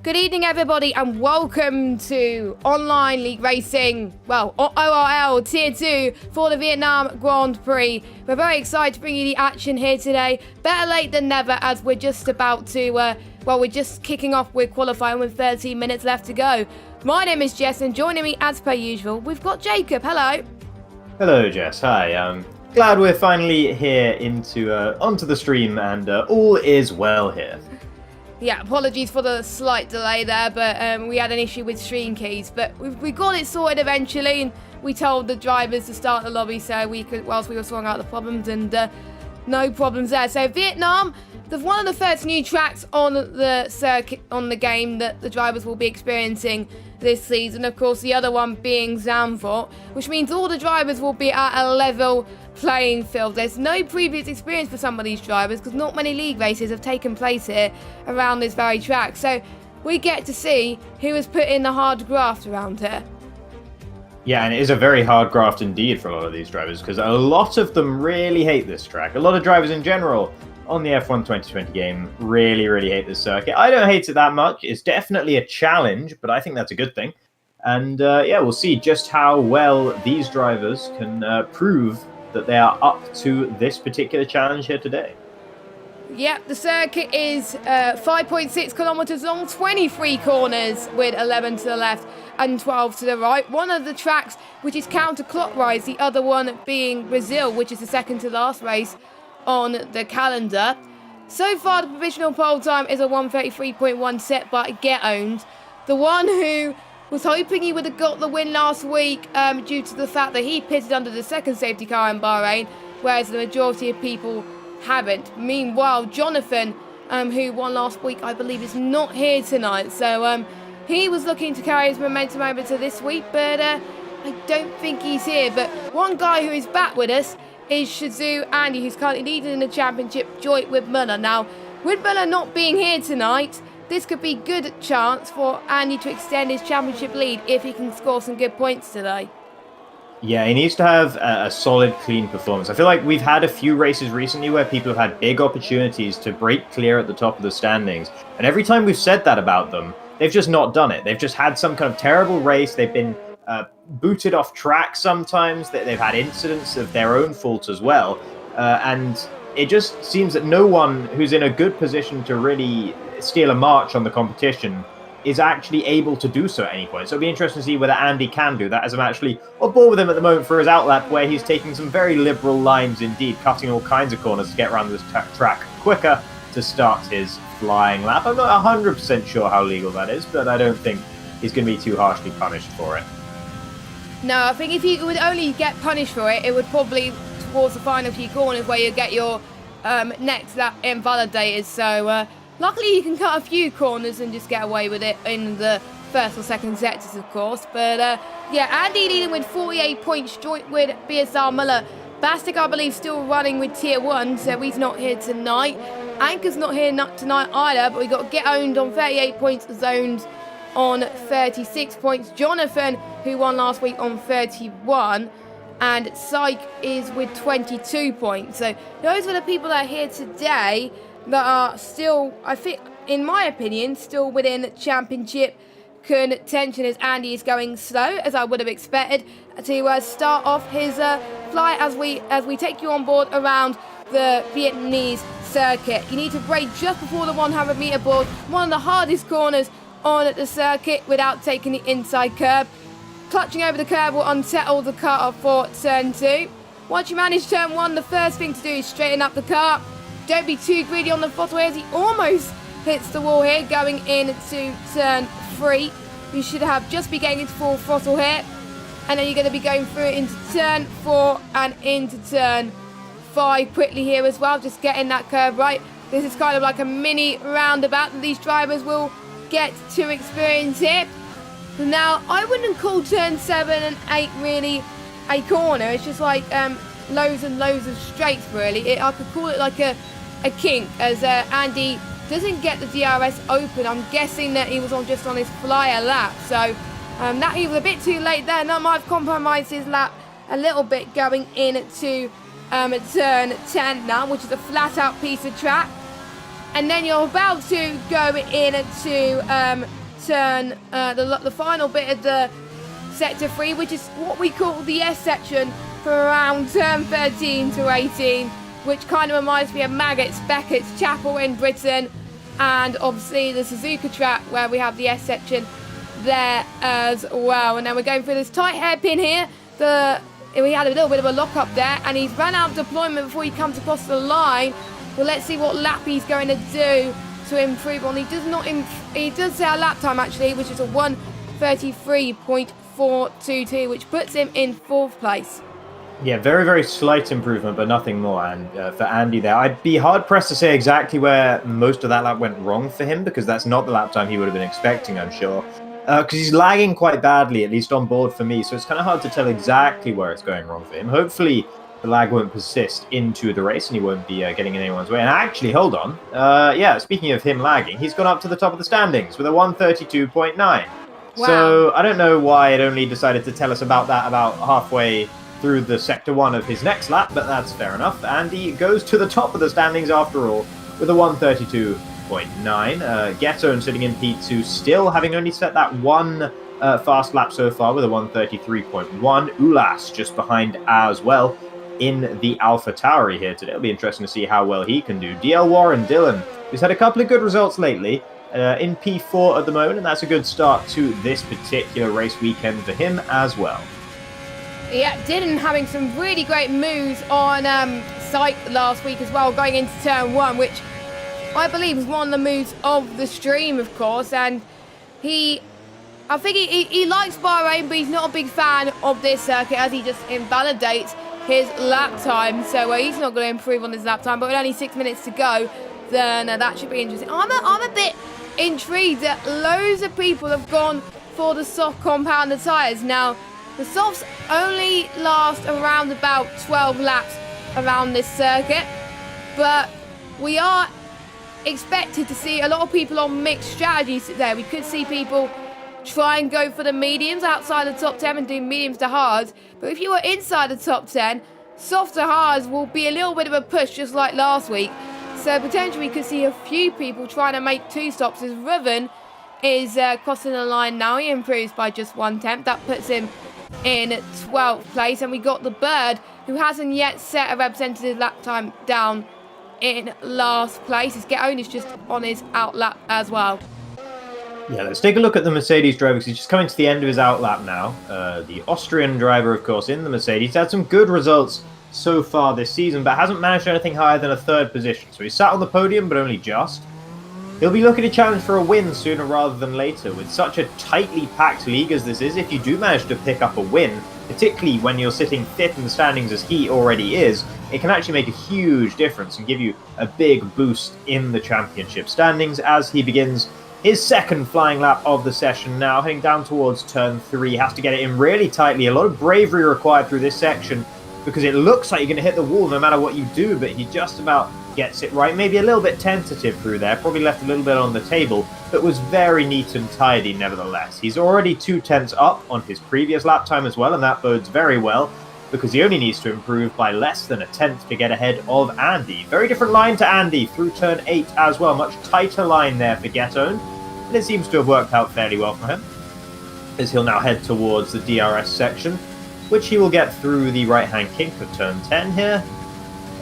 Good evening, everybody, and welcome to Online League Racing, well, ORL Tier 2 for the Vietnam Grand Prix. We're very excited to bring you the action here today. Better late than never, as we're just about to, we're just kicking off with qualifying with 13 minutes left to go. My name is Jess, and joining me, as per usual, we've got Jacob. Hello. Hello, Jess. Hi. Glad we're finally here onto the stream, and all is well here. Yeah, apologies for the slight delay there, but we had an issue with stream keys, but we got it sorted eventually, and we told the drivers to start the lobby so we could, whilst we were sorting out the problems, and no problems there. So Vietnam, one of the first new tracks on the circuit, on the game that the drivers will be experiencing this season. Of course, the other one being Zandvoort, which means all the drivers will be at a level playing field. There's no previous experience for some of these drivers because not many league races have taken place here around this very track. So we get to see who has put in the hard graft around here. Yeah, and it is a very hard graft indeed for a lot of these drivers because a lot of them really hate this track. A lot of drivers in general on the F1 2020 game really hate this circuit. I don't hate it that much. It's definitely a challenge, but I think that's a good thing. And yeah, we'll see just how well these drivers can prove that they are up to this particular challenge here today. Yep, the circuit is 5.6 kilometers long, 23 corners with 11 to the left and 12 to the right. One of the tracks which is counterclockwise, the other one being Brazil, which is the second to last race on the calendar. So far, the provisional pole time is a 1:33.1 set by Get Owned. The one who was hoping he would have got the win last week due to the fact that he pitted under the second safety car in Bahrain, whereas the majority of people haven't. Meanwhile, Jonathan, who won last week, I believe is not here tonight. So he was looking to carry his momentum over to this week, but I don't think he's here. But one guy who is back with us is Shazoo Andy, who's currently leading in the championship joint with Muller. Now, with Muller not being here tonight, this could be a good chance for Andy to extend his championship lead if he can score some good points today. Yeah, he needs to have a solid, clean performance. I feel like we've had a few races recently where people have had big opportunities to break clear at the top of the standings. And every time we've said that about them, they've just not done it. They've just had some kind of terrible race. They've been booted off track sometimes. They've had incidents of their own fault as well. And it just seems that no one who's in a good position to really steal a march on the competition is actually able to do so at any point. So it'll be interesting to see whether Andy can do that, as I'm actually on board with him at the moment for his outlap, where he's taking some very liberal lines indeed, cutting all kinds of corners to get around this track quicker to start his flying lap. I'm not 100% sure how legal that is, but I don't think he's going to be too harshly punished for it. No, I think if you would only get punished for it, it would probably towards the final few corners where you get your next lap invalidated. So luckily you can cut a few corners and just get away with it in the first or second sectors, of course. But yeah, Andy leading with 48 points, joint with BSR Muller. Bastic, I believe, still running with Tier 1, so he's not here tonight. Anchor's not here tonight either, but we got Get Owned on 38 points, Zoned on 36 points. Jonathan, who won last week, on 31. And Psych is with 22 points. So those are the people that are here today that are still, I think, in my opinion, still within championship contention, as Andy is going slow, as I would have expected, to start off his flight as we take you on board around the Vietnamese circuit. You need to brake just before the 100 meter board, one of the hardest corners on the circuit without taking the inside curb. Clutching over the curb will unsettle the car for turn 2. Once you manage turn 1, the first thing to do is straighten up the car. Don't be too greedy on the throttle here, as he almost hits the wall here going into turn 3. You should have just be getting into full throttle here. And then you're going to be going through it into turn 4 and into turn 5 quickly here as well, just getting that curve right. This is kind of like a mini roundabout that these drivers will get to experience here. Now, I wouldn't call turn 7 and 8 really a corner. It's just like loads and loads of straights, really. I could call it like a kink, as Andy doesn't get the DRS open. I'm guessing that he was just on his flyer lap. So that he was a bit too late there, and that might have compromised his lap a little bit going into turn 10 now, which is a flat-out piece of track. And then you're about to go into turn, the final bit of the Sector 3, which is what we call the S section, for around turn 13 to 18, which kind of reminds me of Maggots, Beckett's, Chapel in Britain, and obviously the Suzuka track where we have the S section there as well. And now we're going through this tight hairpin here. We had a little bit of a lock up there, and he's ran out of deployment before he comes across the line. Well, let's see what lap he's going to do to improve on. He does say a lap time actually, which is a 1:33.422, which puts him in 4th place. Yeah, very, very slight improvement, but nothing more. And for Andy there, I'd be hard-pressed to say exactly where most of that lap went wrong for him, because that's not the lap time he would have been expecting, I'm sure. Because he's lagging quite badly, at least on board for me, so it's kind of hard to tell exactly where it's going wrong for him. Hopefully, the lag won't persist into the race, and he won't be getting in anyone's way. And actually, hold on. Yeah, speaking of him lagging, he's gone up to the top of the standings with a 1:32.9. Wow. So I don't know why it only decided to tell us about that about halfway through the Sector 1 of his next lap, but that's fair enough. And he goes to the top of the standings after all with a 1:32.9. Ghetto sitting in P2, still having only set that one fast lap so far with a 1:33.1. Ulas just behind as well in the Alpha Tauri here today. It'll be interesting to see how well he can do. DL Warren Dillon, who's had a couple of good results lately, in P4 at the moment, and that's a good start to this particular race weekend for him as well. Yeah, Dylan having some really great moves on site last week as well, going into turn 1, which I believe was one of the moves of the stream, of course. And I think he likes Bahrain, but he's not a big fan of this circuit, as he just invalidates his lap time. So he's not going to improve on his lap time, but with only 6 minutes to go, then that should be interesting. I'm a bit intrigued that loads of people have gone for the soft compounded tyres. Now, the softs only last around about 12 laps around this circuit, but we are expected to see a lot of people on mixed strategies today. We could see people try and go for the mediums outside the top 10 and do mediums to hards, but if you were inside the top 10, soft to hards will be a little bit of a push, just like last week. So potentially we could see a few people trying to make 2 stops, as Riven is crossing the line now. He improves by just 1/10. That puts him in 12th place, and we got the Bird, who hasn't yet set a representative lap time down, in last place. His get own is just on his out lap as well. Yeah, let's take a look at the Mercedes driver, because he's just coming to the end of his out lap now. The Austrian driver, of course, in the Mercedes, had some good results so far this season, but hasn't managed anything higher than a 3rd position. So he's sat on the podium, but only just. He'll be looking to challenge for a win sooner rather than later. With such a tightly packed league as this is, if you do manage to pick up a win, particularly when you're sitting 5th in the standings as he already is, it can actually make a huge difference and give you a big boost in the championship standings as he begins his 2nd flying lap of the session now, heading down towards turn 3. Has to get it in really tightly. A lot of bravery required through this section, because it looks like you're going to hit the wall no matter what you do, but he just about gets it right. Maybe a little bit tentative through there, probably left a little bit on the table, but was very neat and tidy nevertheless. He's already 2/10 up on his previous lap time as well, and that bodes very well, because he only needs to improve by less than a 10th to get ahead of Andy. Very different line to Andy through turn 8 as well. Much tighter line there for Ghetto, and it seems to have worked out fairly well for him, as he'll now head towards the DRS section, which he will get through the right-hand kink of turn 10 here,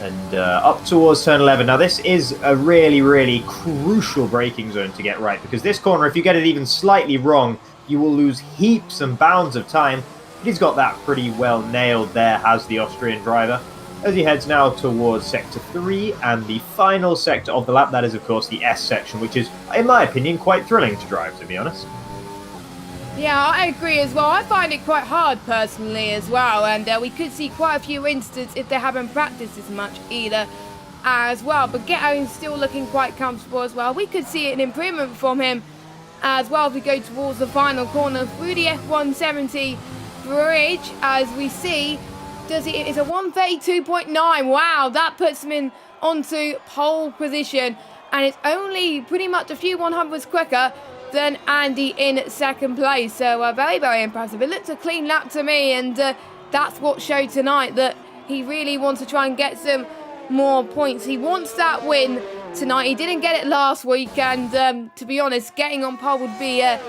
and up towards turn 11. Now, this is a really, really crucial braking zone to get right, because this corner, if you get it even slightly wrong, you will lose heaps and bounds of time. But he's got that pretty well nailed there, has the Austrian driver, as he heads now towards Sector 3, and the final sector of the lap. That is, of course, the S section, which is, in my opinion, quite thrilling to drive, to be honest. Yeah, I agree as well. I find it quite hard personally as well, and we could see quite a few instances if they haven't practiced as much either as well. But Ghetto's still looking quite comfortable as well. We could see an improvement from him as well if we go towards the final corner through the F170 bridge, as we see. It's a 1:32.9. Wow, that puts him in onto pole position, and it's only pretty much a few 100ths quicker than Andy in 2nd place. So very, very impressive. It looked a clean lap to me, and that's what showed tonight, that he really wants to try and get some more points. He wants that win tonight. He didn't get it last week, and to be honest, getting on pole would be a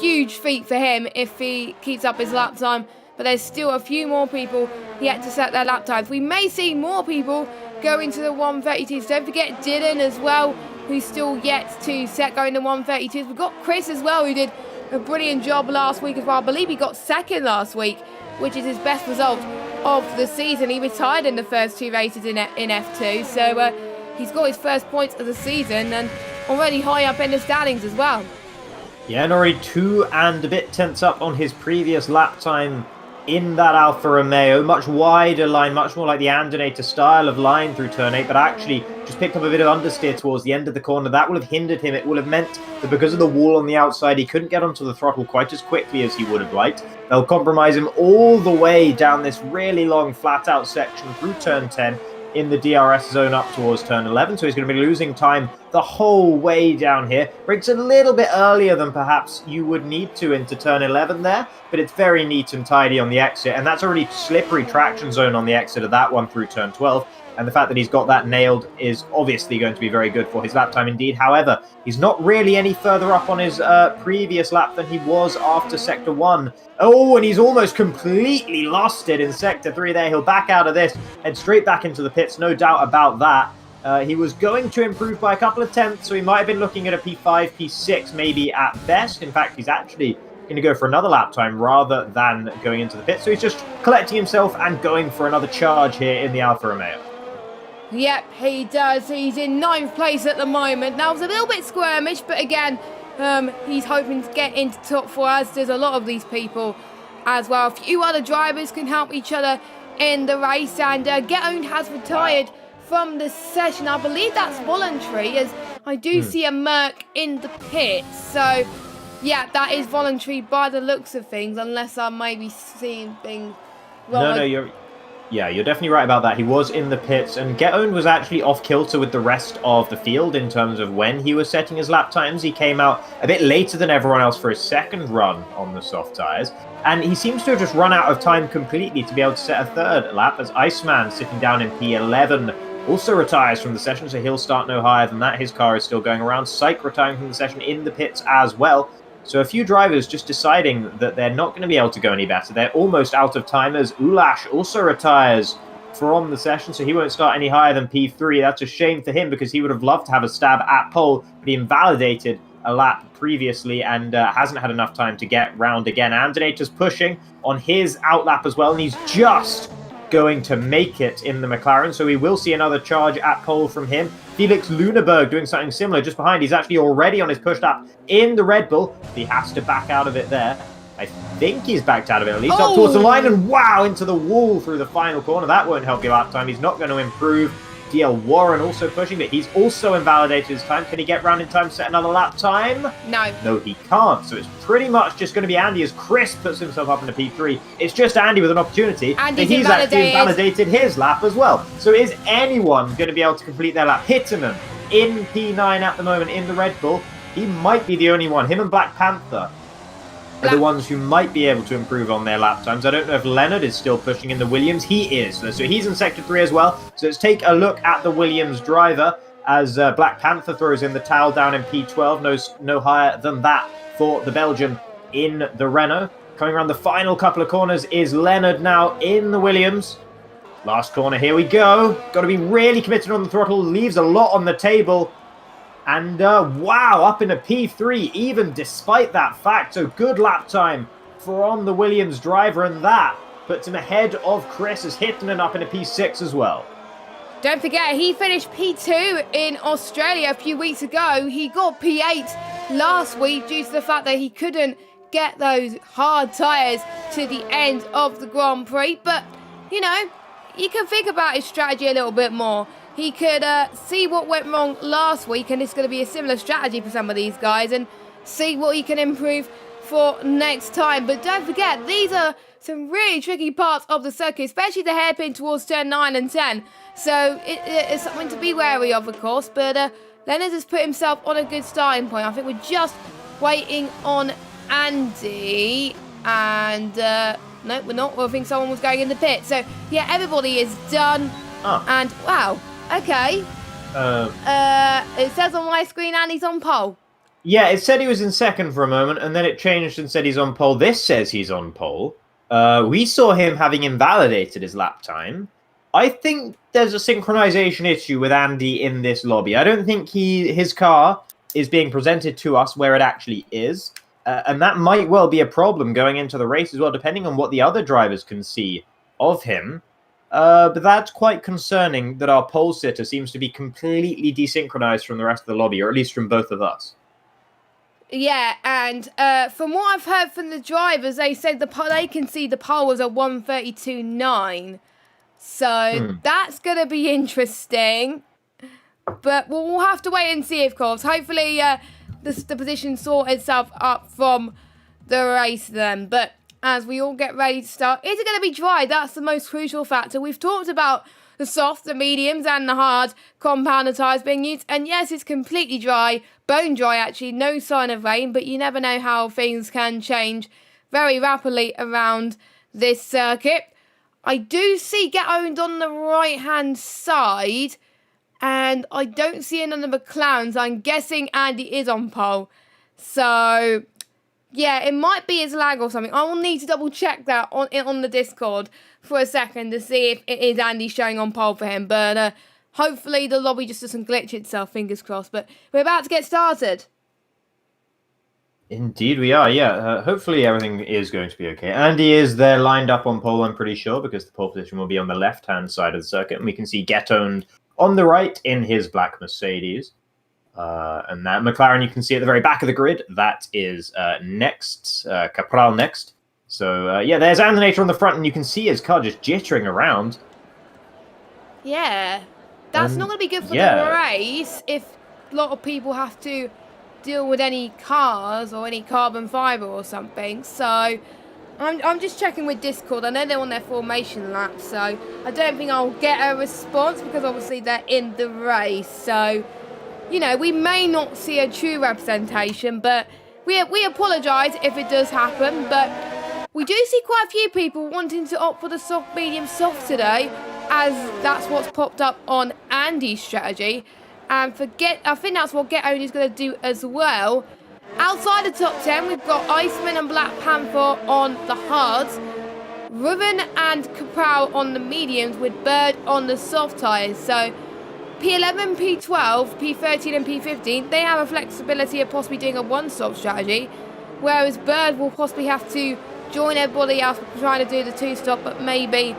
huge feat for him if he keeps up his lap time. But there's still a few more people yet to set their lap times. We may see more people go into the 132s. Don't forget Dylan as well, who's still yet to going to 132s. We've got Chris as well, who did a brilliant job last week as well. I believe he got second last week, which is his best result of the season. He retired in the first 2 races in F2, so he's got his first points of the season and already high up in the standings as well. Yeah, and already 2 and a bit tenths up on his previous lap time in that Alfa Romeo. Much wider line, much more like the Andinator style of line through turn 8, but actually just picked up a bit of understeer towards the end of the corner. That will have hindered him. It will have meant that because of the wall on the outside, he couldn't get onto the throttle quite as quickly as he would have liked. They'll compromise him all the way down this really long flat-out section through turn 10 in the DRS zone up towards turn 11, so he's going to be losing time the whole way down here. Brakes a little bit earlier than perhaps you would need to into turn 11 there, but it's very neat and tidy on the exit, and that's already slippery traction zone on the exit of that one through turn 12, and the fact that he's got that nailed is obviously going to be very good for his lap time indeed. However, he's not really any further up on his previous lap than he was after Sector 1. Oh, and he's almost completely lost it in Sector 3 there. He'll back out of this, head straight back into the pits, no doubt about that. He was going to improve by a couple of tenths, so he might have been looking at a P5, P6 maybe at best. In fact, he's actually going to go for another lap time rather than going into the pit. So he's just collecting himself and going for another charge here in the Alfa Romeo. Yep, he does. He's in 9th place at the moment. Now, it was a little bit squirmish, but again, he's hoping to get into top 4, as does a lot of these people as well. A few other drivers can help each other in the race, and Get Owned has retired from the session. I believe that's voluntary, as I do see a Merc in the pit. So, yeah, that is voluntary by the looks of things, unless I may be seeing things wrong. No, you're definitely right about that. He was in the pits, and Get Owned was actually off kilter with the rest of the field in terms of when he was setting his lap times. He came out a bit later than everyone else for his second run on the soft tyres, and he seems to have just run out of time completely to be able to set a third lap, as Iceman, sitting down in P11, also retires from the session, so he'll start no higher than that. His car is still going around. Syke retiring from the session in the pits as well. So a few drivers just deciding that they're not going to be able to go any better. They're almost out of time, as Ulash also retires from the session, so he won't start any higher than P3. That's a shame for him, because he would have loved to have a stab at pole, but he invalidated a lap previously and hasn't had enough time to get round again. Andinator's pushing on his outlap as well, and he's just going to make it in the McLaren, so we will see another charge at pole from him. Felix Luneberg doing something similar just behind. He's actually already on his push lap in the Red Bull. He has to back out of it there. I think he's backed out of it, at least up towards the line, and wow, into the wall through the final corner. That won't help your lap time. He's not going to improve. DL Warren also pushing, but he's also invalidated his time. Can he get round in time to set another lap time? No, he can't. So it's pretty much just going to be Andy, as Chris puts himself up in the P3. It's just Andy with an opportunity. He's actually invalidated his lap as well. So is anyone going to be able to complete their lap? Hitterman in P9 at the moment in the Red Bull. He might be the only one. Him and Black Panther are the ones who might be able to improve on their lap times. I don't know if Leonard is still pushing in the Williams. He is. So he's in Sector 3 as well. So let's take a look at the Williams driver, as Black Panther throws in the towel down in P12. No higher than that for the Belgian in the Renault. Coming around the final couple of corners is Leonard now in the Williams. Last corner, here we go. Got to be really committed on the throttle. Leaves a lot on the table. And wow, up in a P3, even despite that fact. So good lap time from the Williams driver, and that puts him ahead of Chris, as Hitman up in a P6 as well. Don't forget, he finished P2 in Australia a few weeks ago. He got P8 last week due to the fact that he couldn't get those hard tyres to the end of the Grand Prix. But, you know, you can think about his strategy a little bit more. He could see what went wrong last week, and it's going to be a similar strategy for some of these guys, and see what he can improve for next time. But don't forget, these are some really tricky parts of the circuit, especially the hairpin towards turn 9 and 10. So it's something to be wary of course. But Leonard has put himself on a good starting point. I think we're just waiting on Andy, and no, we're not. I think someone was going in the pit. So yeah, everybody is done. And wow, Okay. It says on my screen Andy's on pole. Yeah, it said he was in second for a moment, and then it changed and said he's on pole. This says he's on pole. We saw him having invalidated his lap time. I think there's a synchronization issue with Andy in this lobby. I don't think his car is being presented to us where it actually is. And that might well be a problem going into the race as well, depending on what the other drivers can see of him. But that's quite concerning that our pole sitter seems to be completely desynchronized from the rest of the lobby, or at least from both of us. Yeah, and from what I've heard from the drivers, they said they can see the pole was a 1:32.9. So that's going to be interesting. But we'll have to wait and see, of course. Hopefully the position sort itself up from the race then. But as we all get ready to start, is it going to be dry? That's the most crucial factor. We've talked about the soft, the mediums, and the hard compounder tyres being used. And yes, it's completely dry, bone dry actually, no sign of rain. But you never know how things can change very rapidly around this circuit. I do see Get Owned on the right-hand side. And I don't see another McLaren, so I'm guessing Andy is on pole. So, yeah, it might be his lag or something. I will need to double-check that on the Discord for a second to see if it is Andy showing on pole for him. But hopefully the lobby just doesn't glitch itself, fingers crossed. But we're about to get started. Indeed we are, yeah. Hopefully everything is going to be okay. Andy is there lined up on pole, I'm pretty sure, because the pole position will be on the left-hand side of the circuit. And we can see Get Owned on the right in his black Mercedes. And that McLaren you can see at the very back of the grid. That is next, Capral next. So, yeah, there's Andonator on the front, and you can see his car just jittering around. Yeah, that's not going to be good for the race if a lot of people have to deal with any cars or any carbon fibre or something. So I'm just checking with Discord. I know they're on their formation lap, so I don't think I'll get a response because obviously they're in the race. So, you know, we may not see a true representation, but we apologise if it does happen. But we do see quite a few people wanting to opt for the soft, medium, soft today, as that's what's popped up on Andy's strategy. And I think that's what Get Owned is going to do as well. Outside the top 10, we've got Iceman and Black Panther on the hards, Ruben and Capral on the mediums, with Bird on the soft tyres. So P11, P12, P13 and P15, they have a flexibility of possibly doing a one-stop strategy, whereas Bird will possibly have to join everybody else trying to do the two-stop, but maybe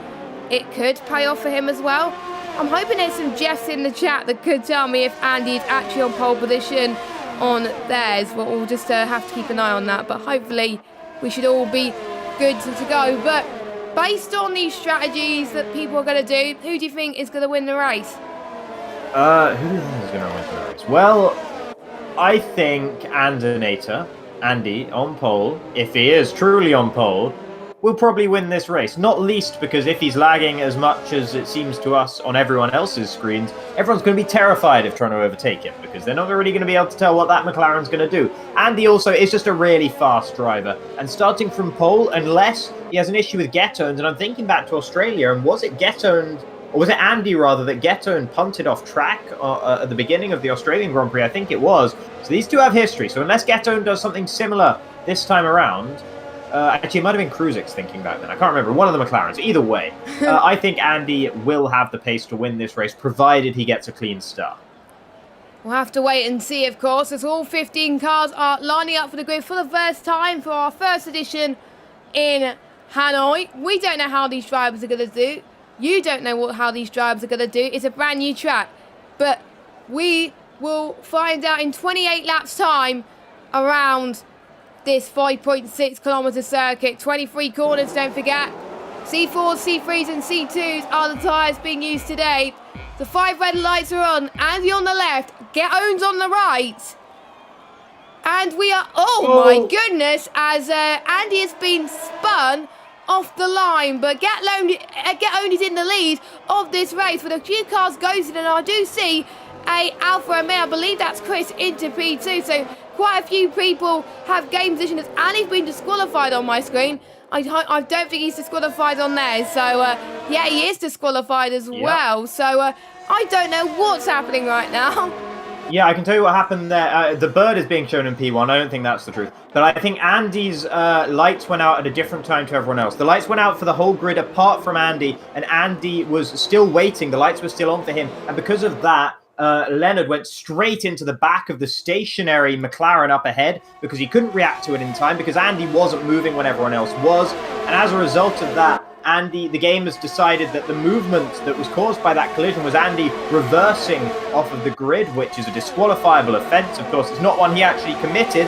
it could pay off for him as well. I'm hoping there's some Jeffs in the chat that could tell me if Andy is actually on pole position on theirs. But we'll just have to keep an eye on that. But hopefully we should all be good to go. But based on these strategies that people are going to do, who do you think is going to win the race? Who do you think is going to win the race? Well, I think Andy on pole, if he is truly on pole, will probably win this race. Not least because if he's lagging as much as it seems to us on everyone else's screens, everyone's going to be terrified of trying to overtake him because they're not really going to be able to tell what that McLaren's going to do. Andy also is just a really fast driver. And starting from pole, unless he has an issue with Get Owned, and I'm thinking back to Australia, and was it Get Owned, or was it Andy rather, that Get Owned punted off track at the beginning of the Australian Grand Prix? I think it was. So these two have history. So unless Get Owned does something similar this time around, actually, it might have been Kruzik's thinking back then. I can't remember. One of the McLarens. Either way, I think Andy will have the pace to win this race, provided he gets a clean start. We'll have to wait and see, of course, as all 15 cars are lining up for the grid for the first time for our first edition in Hanoi. We don't know how these drivers are going to do. You don't know how these drivers are going to do. It's a brand new track. But we will find out in 28 laps time around this 5.6 kilometre circuit. 23 corners, don't forget. C4s, C3s and C2s are the tyres being used today. The 5 red lights are on. Andy on the left. Get Owned on the right. And we are... Oh, my goodness. As Andy has been spun off the line. But Get Owned is in the lead of this race with a few cars ghosted. And I do see a Alfa Romeo. I believe that's Chris into P2. So quite a few people have game position as Andy's been disqualified on my screen. I don't think he's disqualified on there. So, yeah, he is disqualified as well. So, I don't know what's happening right now. Yeah, I can tell you what happened there. The bird is being shown in P1. I don't think that's the truth. But I think Andy's lights went out at a different time to everyone else. The lights went out for the whole grid apart from Andy, and Andy was still waiting. The lights were still on for him. And because of that, Leonard went straight into the back of the stationary McLaren up ahead because he couldn't react to it in time because Andy wasn't moving when everyone else was. And as a result of that, the game has decided that the movement that was caused by that collision was Andy reversing off of the grid, which is a disqualifiable offence. Of course, it's not one he actually committed,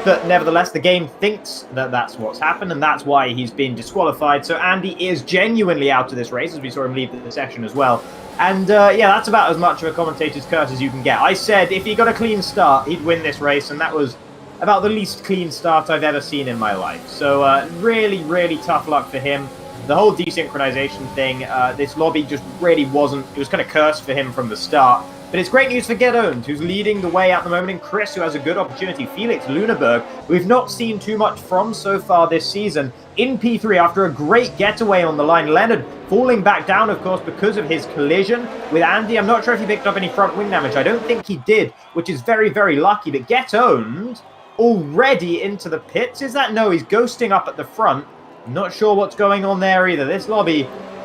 but nevertheless, the game thinks that that's what's happened, and that's why he's been disqualified. So Andy is genuinely out of this race, as we saw him leave the session as well. And yeah, that's about as much of a commentator's curse as you can get. I said if he got a clean start, he'd win this race, and that was about the least clean start I've ever seen in my life. So really, really tough luck for him. The whole desynchronization thing, this lobby just really wasn't, it was kind of cursed for him from the start. But it's great news for Get Owned, who's leading the way at the moment, and Chris, who has a good opportunity. Felix Luneberg, who we've not seen too much from so far this season, in P3 after a great getaway on the line. Leonard falling back down, of course, because of his collision with Andy. I'm not sure if he picked up any front wing damage. I don't think he did, which is very, very lucky. But Get Owned already into the pits. Is that? No, he's ghosting up at the front. I'm not sure what's going on there either. This lobby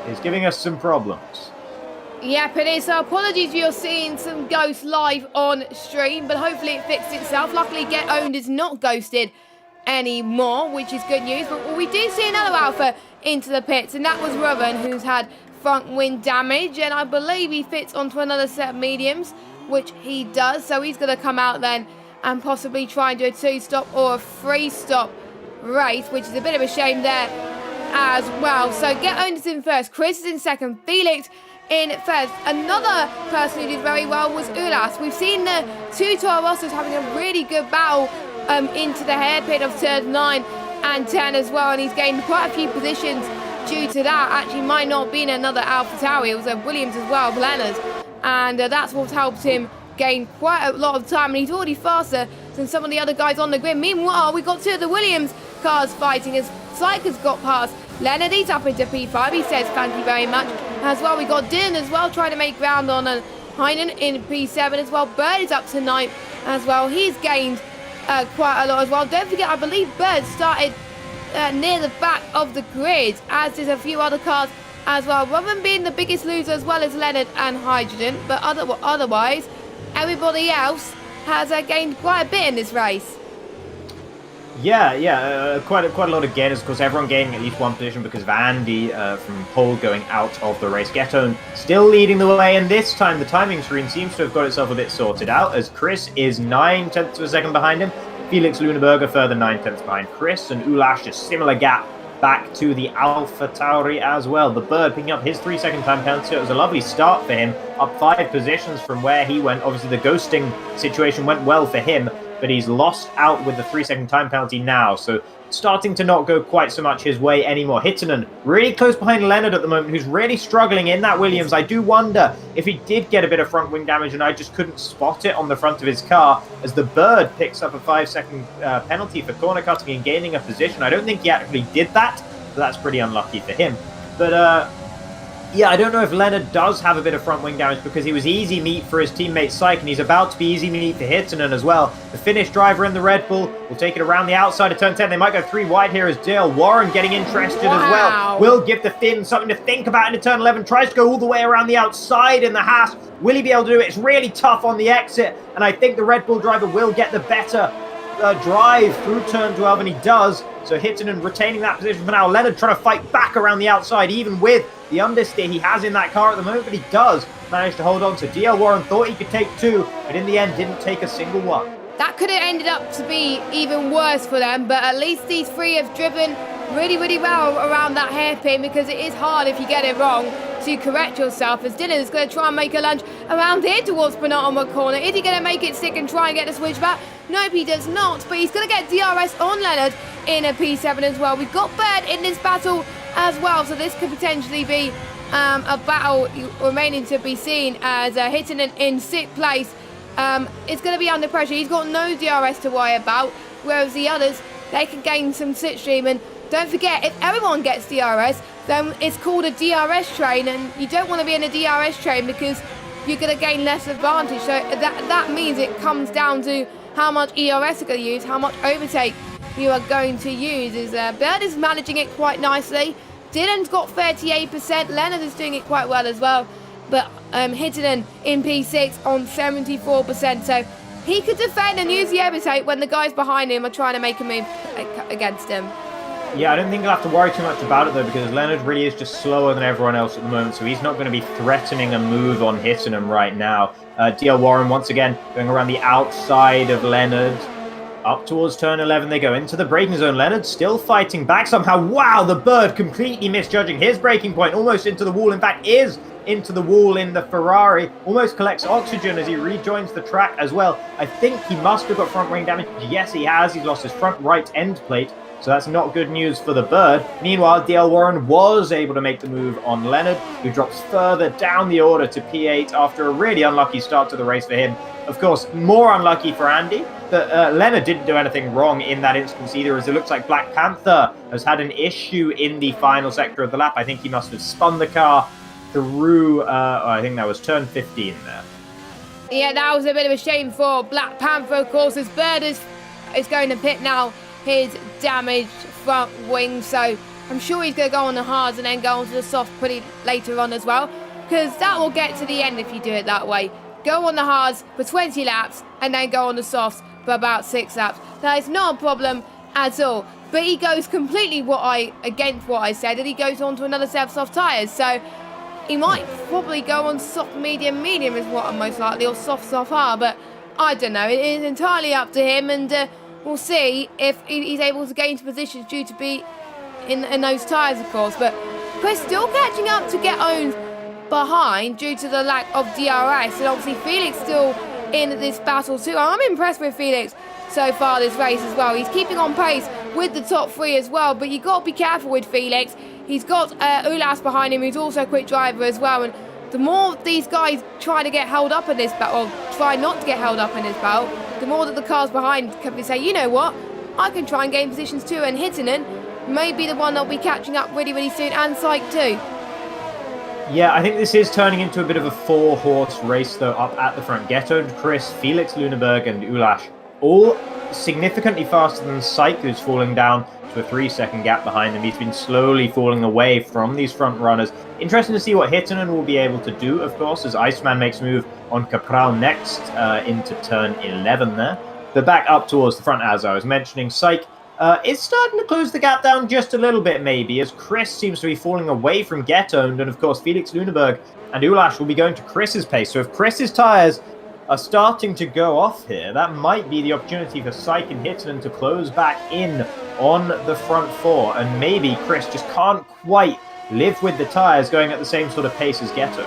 is giving us some problems. Yep, it is. So apologies for you seeing some ghosts live on stream, but hopefully it fixed itself. Luckily, Get Owned is not ghosted anymore, which is good news. But we do see another Alpha into the pits, and that was Robin, who's had front wing damage, and I believe he fits onto another set of mediums, which he does. So he's going to come out then and possibly try and do a 2-stop or a 3-stop race, which is a bit of a shame there as well. So Get Owned is in first, Chris is in second, Felix in first. Another person who did very well was Ulas. We've seen the two Toro Rossos having a really good battle into the hairpin of turns 9 and 10 as well, and he's gained quite a few positions due to that. Actually might not have been another AlphaTauri, it was a Williams as well, Leonard, and that's what helped him gain quite a lot of time, and he's already faster than some of the other guys on the grid. Meanwhile, we got two of the Williams cars fighting as Syker's got past Leonard. He's up into P5. He says thank you very much. As well, we got Dylan as well trying to make ground on Heinen in P7 as well. Bird is up to 9th as well. He's gained quite a lot as well. Don't forget, I believe Bird started near the back of the grid, as did a few other cars as well. Robin being the biggest loser as well as Leonard and Hydrogen, but otherwise, everybody else has gained quite a bit in this race. Yeah, quite a lot of gainers. Of course, everyone gaining at least one position because of Andy from pole going out of the race. Get Owned still leading the way, and this time the timing screen seems to have got itself a bit sorted out, as Chris is 9/10 of a second behind him. Felix Luneberg a further 9/10 behind Chris, and Ulash a similar gap back to the AlphaTauri as well. The Bird picking up his 3-second time penalty. It was a lovely start for him, up 5 positions from where he went. Obviously, the ghosting situation went well for him, but he's lost out with the 3-second time penalty now, so starting to not go quite so much his way anymore. Hittinen really close behind Leonard at the moment, who's really struggling in that Williams. I do wonder if he did get a bit of front wing damage and I just couldn't spot it on the front of his car, as the Bird picks up a 5-second penalty for corner cutting and gaining a position. I don't think he actually did that, so that's pretty unlucky for him. But yeah, I don't know if Leonard does have a bit of front wing damage because he was easy meat for his teammate Syke, and he's about to be easy meat for Hittinen as well. The Finnish driver in the Red Bull will take it around the outside of turn 10. They might go 3 wide here as Dale Warren getting interested as well. Will give the Finn something to think about into turn 11. Tries to go all the way around the outside in the Haas. Will he be able to do it? It's really tough on the exit, and I think the Red Bull driver will get the better drive through turn 12, and he does. So Hittinen retaining that position for now. Leonard trying to fight back around the outside, even with the understeer he has in that car at the moment, but he does manage to hold on. So DL Warren thought he could take 2, but in the end didn't take a single one. That could have ended up to be even worse for them, but at least these 3 have driven really, really well around that hairpin, because it is hard if you get it wrong to correct yourself, as Dylan is going to try and make a lunge around here towards penultimate corner. Is he going to make it stick and try and get the switch back? Nope, he does not, but he's going to get DRS on Leonard in a P7 as well. We've got Bird in this battle as well, so this could potentially be a battle remaining to be seen, as Hittinen in 6th place is going to be under pressure. He's got no DRS to worry about, whereas the others, they can gain some slipstream. And don't forget, if everyone gets DRS, then it's called a DRS train, and you don't want to be in a DRS train because you're going to gain less advantage. So that means it comes down to how much ERS you're going to use, how much overtake you are going to use. Bird is managing it quite nicely. Dylan's got 38%. Leonard is doing it quite well as well. But Hittinen in P6 on 74%. So he could defend and use the overtake when the guys behind him are trying to make a move against him. Yeah, I don't think he'll have to worry too much about it, though, because Leonard really is just slower than everyone else at the moment, so he's not going to be threatening a move on Hittinen right now. DL Warren, once again, going around the outside of Leonard. Up towards turn 11 they go, into the braking zone. Leonard still fighting back somehow. Wow, the Bird completely misjudging his braking point, almost into the wall. In fact, is into the wall in the Ferrari. Almost collects oxygen as he rejoins the track as well. I think he must have got front wing damage. Yes, he has. He's lost his front right end plate. So that's not good news for the Bird. Meanwhile, DL Warren was able to make the move on Leonard, who drops further down the order to P8 after a really unlucky start to the race for him. Of course, more unlucky for Andy, but Leonard didn't do anything wrong in that instance either, as it looks like Black Panther has had an issue in the final sector of the lap. I think he must have spun the car through, I think that was turn 15 there. Yeah, that was a bit of a shame for Black Panther, of course, as Bird is going to pit now. His damaged front wing, so I'm sure he's going to go on the hards and then go onto the soft pretty later on as well, because that will get to the end if you do it that way. Go on the hards for 20 laps and then go on the softs for about 6 laps. That is not a problem at all, but he goes completely against what I said, and he goes on to another set of soft tyres, so he might probably go on soft medium is what I'm most likely, or soft hard, but I don't know. It is entirely up to him, and we'll see if he's able to gain positions due to be in those tyres, of course. But Chris still catching up to get owned behind due to the lack of DRS. And obviously Felix still in this battle too. I'm impressed with Felix so far this race as well. He's keeping on pace with the top 3 as well. But you've got to be careful with Felix. He's got Ulas behind him, who's also a quick driver as well. And the more these guys try to get held up in this battle, or try not to get held up in this battle, the more that the cars behind can say, you know what, I can try and gain positions too, and Hittinen may be the one that'll be catching up really, really soon, and Syke too. Yeah, I think this is turning into a bit of a 4-horse race, though, up at the front. Ghetto, Chris, Felix Luneberg, and Ulash, all significantly faster than Syke, who's falling down to a 3-second gap behind him. He's been slowly falling away from these front runners. Interesting to see what Hittinen will be able to do, of course, as Iceman makes a move on Capral next into turn 11 there. But back up towards the front, as I was mentioning, Syke is starting to close the gap down just a little bit, maybe, as Chris seems to be falling away from Get-Owned, and of course Felix Luneberg and Ulash will be going to Chris's pace. So if Chris's tyres are starting to go off here, that might be the opportunity for Syke and Hittinen to close back in on the front 4, and maybe Chris just can't quite live with the tyres going at the same sort of pace as Ghetto.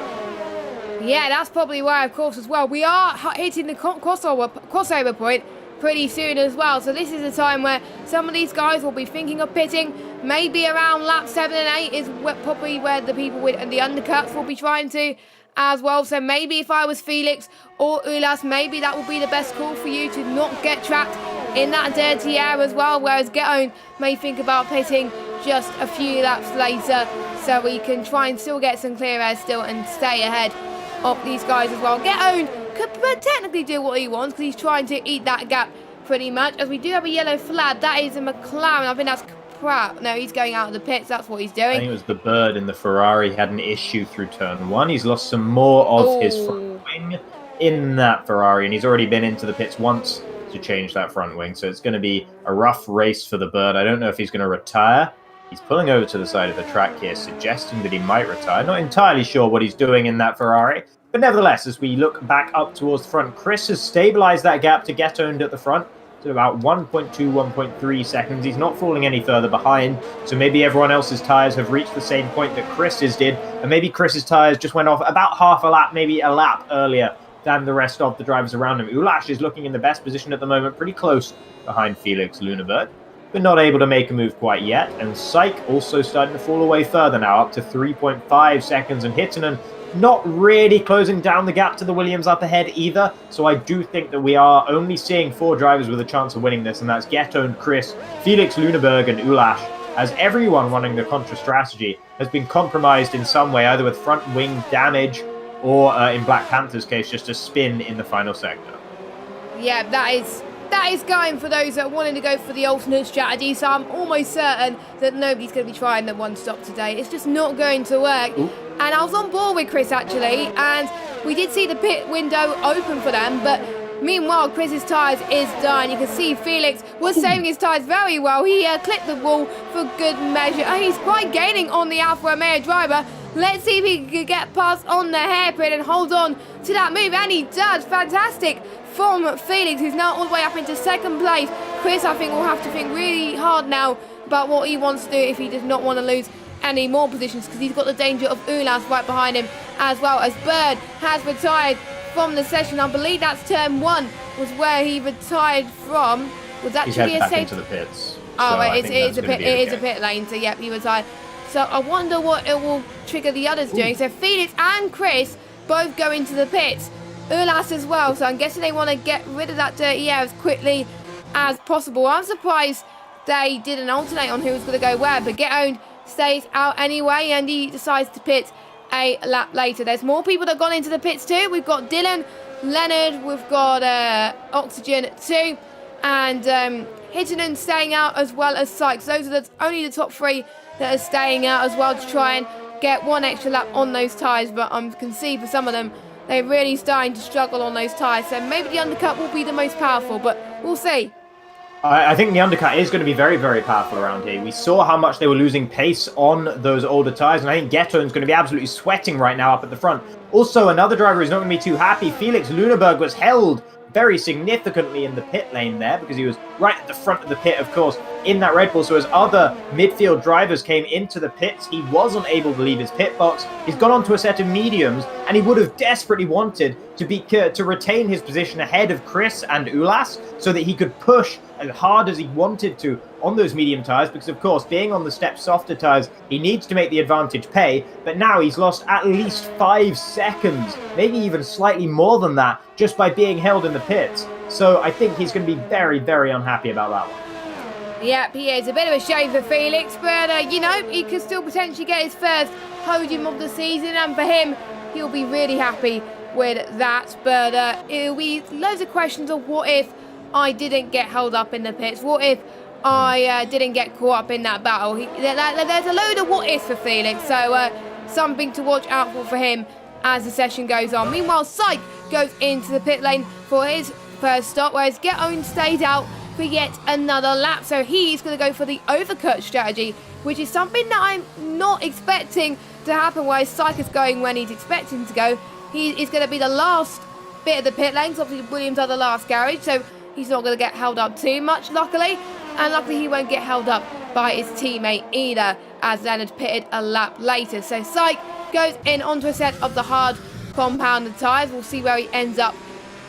Yeah, that's probably why, of course, as well. We are hitting the crossover point pretty soon as well, so this is a time where some of these guys will be thinking of pitting. Maybe around lap 7 and 8 is probably where the people with the undercuts will be trying to as well. So maybe if I was Felix or Ulas, maybe that would be the best call for you to not get trapped in that dirty air as well, whereas Get-Owned may think about pitting just a few laps later, so we can try and still get some clear air still and stay ahead of these guys as well. Get-Owned could technically do what he wants because he's trying to eat that gap pretty much, as we do have a yellow flag. That is a McLaren. I think that's Pratt. No, he's going out of the pits. That's what he's doing. I think it was the Bird in the Ferrari had an issue through turn 1. He's lost some more of his front wing in that Ferrari, and he's already been into the pits once to change that front wing. So it's going to be a rough race for the Bird. I don't know if he's going to retire. He's pulling over to the side of the track here, suggesting that he might retire. Not entirely sure what he's doing in that Ferrari. But nevertheless, as we look back up towards the front, Chris has stabilized that gap to Get-Owned at the front to about 1.2, 1.3 seconds. He's not falling any further behind, so maybe everyone else's tyres have reached the same point that Chris's did, and maybe Chris's tyres just went off about half a lap, maybe a lap earlier than the rest of the drivers around him. Ulash is looking in the best position at the moment, pretty close behind Felix Luneberg, but not able to make a move quite yet. And Syke also starting to fall away further now, up to 3.5 seconds, and Hittinen not really closing down the gap to the Williams up ahead either. So I do think that we are only seeing 4 drivers with a chance of winning this, and that's Get-Owned, Chris, Felix Luneberg, and Ulash, as everyone running the Contra strategy has been compromised in some way, either with front wing damage or in Black Panther's case, just a spin in the final sector. Yeah, that is going for those that are wanting to go for the alternate strategy, so I'm almost certain that nobody's going to be trying the one stop today. It's just not going to work. Ooh. And I was on board with Chris actually, and we did see the pit window open for them, but meanwhile Chris's tyres is done. You can see Felix was saving his tyres very well. He clipped the wall for good measure. He's quite gaining on the Alfa Romeo driver. Let's see if he can get past on the hairpin and hold on to that move, and he does. Fantastic from Felix, who's now all the way up into second place. Chris, I think, will have to think really hard now about what he wants to do if he does not want to lose any more positions, because he's got the danger of Ulas right behind him, as well as Bird has retired from the session. I believe that's turn 1 was where he retired from. Was that He's headed back into the pits. Oh, so it is a pit lane, so yep, he retired. So I wonder what it will trigger the others doing. So Felix and Chris both go into the pits. Ulas as well, so I'm guessing they want to get rid of that dirty air as quickly as possible. I'm surprised they didn't alternate on who was going to go where, but Get Owned stays out anyway, and he decides to pit a lap later. There's more people that have gone into the pits too. We've got Dylan, Leonard, we've got Oxygen too, and Hittinen staying out, as well as Sykes. Those are only the top 3 that are staying out as well, to try and get one extra lap on those tyres, but I can see for some of them they're really starting to struggle on those tyres, so maybe the undercut will be the most powerful, but we'll see. I think the undercut is going to be very, very powerful around here. We saw how much they were losing pace on those older tyres, and I think Ghetto's going to be absolutely sweating right now up at the front. Also, another driver who's not going to be too happy. Felix Luneberg was held very significantly in the pit lane there, because he was right at the front of the pit, of course, in that Red Bull. So as other midfield drivers came into the pits, he wasn't able to leave his pit box. He's gone onto a set of mediums, and he would have desperately wanted to retain his position ahead of Chris and Ulas, so that he could push as hard as he wanted to on those medium tyres, because of course, being on the step softer tyres, he needs to make the advantage pay. But now he's lost at least 5 seconds, maybe even slightly more than that, just by being held in the pits. So I think he's going to be very, very unhappy about that one. Yep, he is. A bit of a shame for Felix, but, you know, he could still potentially get his first podium of the season, and for him, he'll be really happy with that. But it'll be loads of questions of what if I didn't get held up in the pits? What if I didn't get caught up in that battle? There's a load of what ifs for Felix, so something to watch out for him as the session goes on. Meanwhile, Syke goes into the pit lane for his first stop, whereas Get Owned stays out for yet another lap. So he's going to go for the overcut strategy, which is something that I'm not expecting to happen, whereas Syke is going when he's expecting to go. He is going to be the last bit of the pit lanes. Obviously, Williams are the last garage, so he's not going to get held up too much, luckily. And luckily, he won't get held up by his teammate either, as Leonard pitted a lap later. So Syke goes in onto a set of the hard compounded tyres. We'll see where he ends up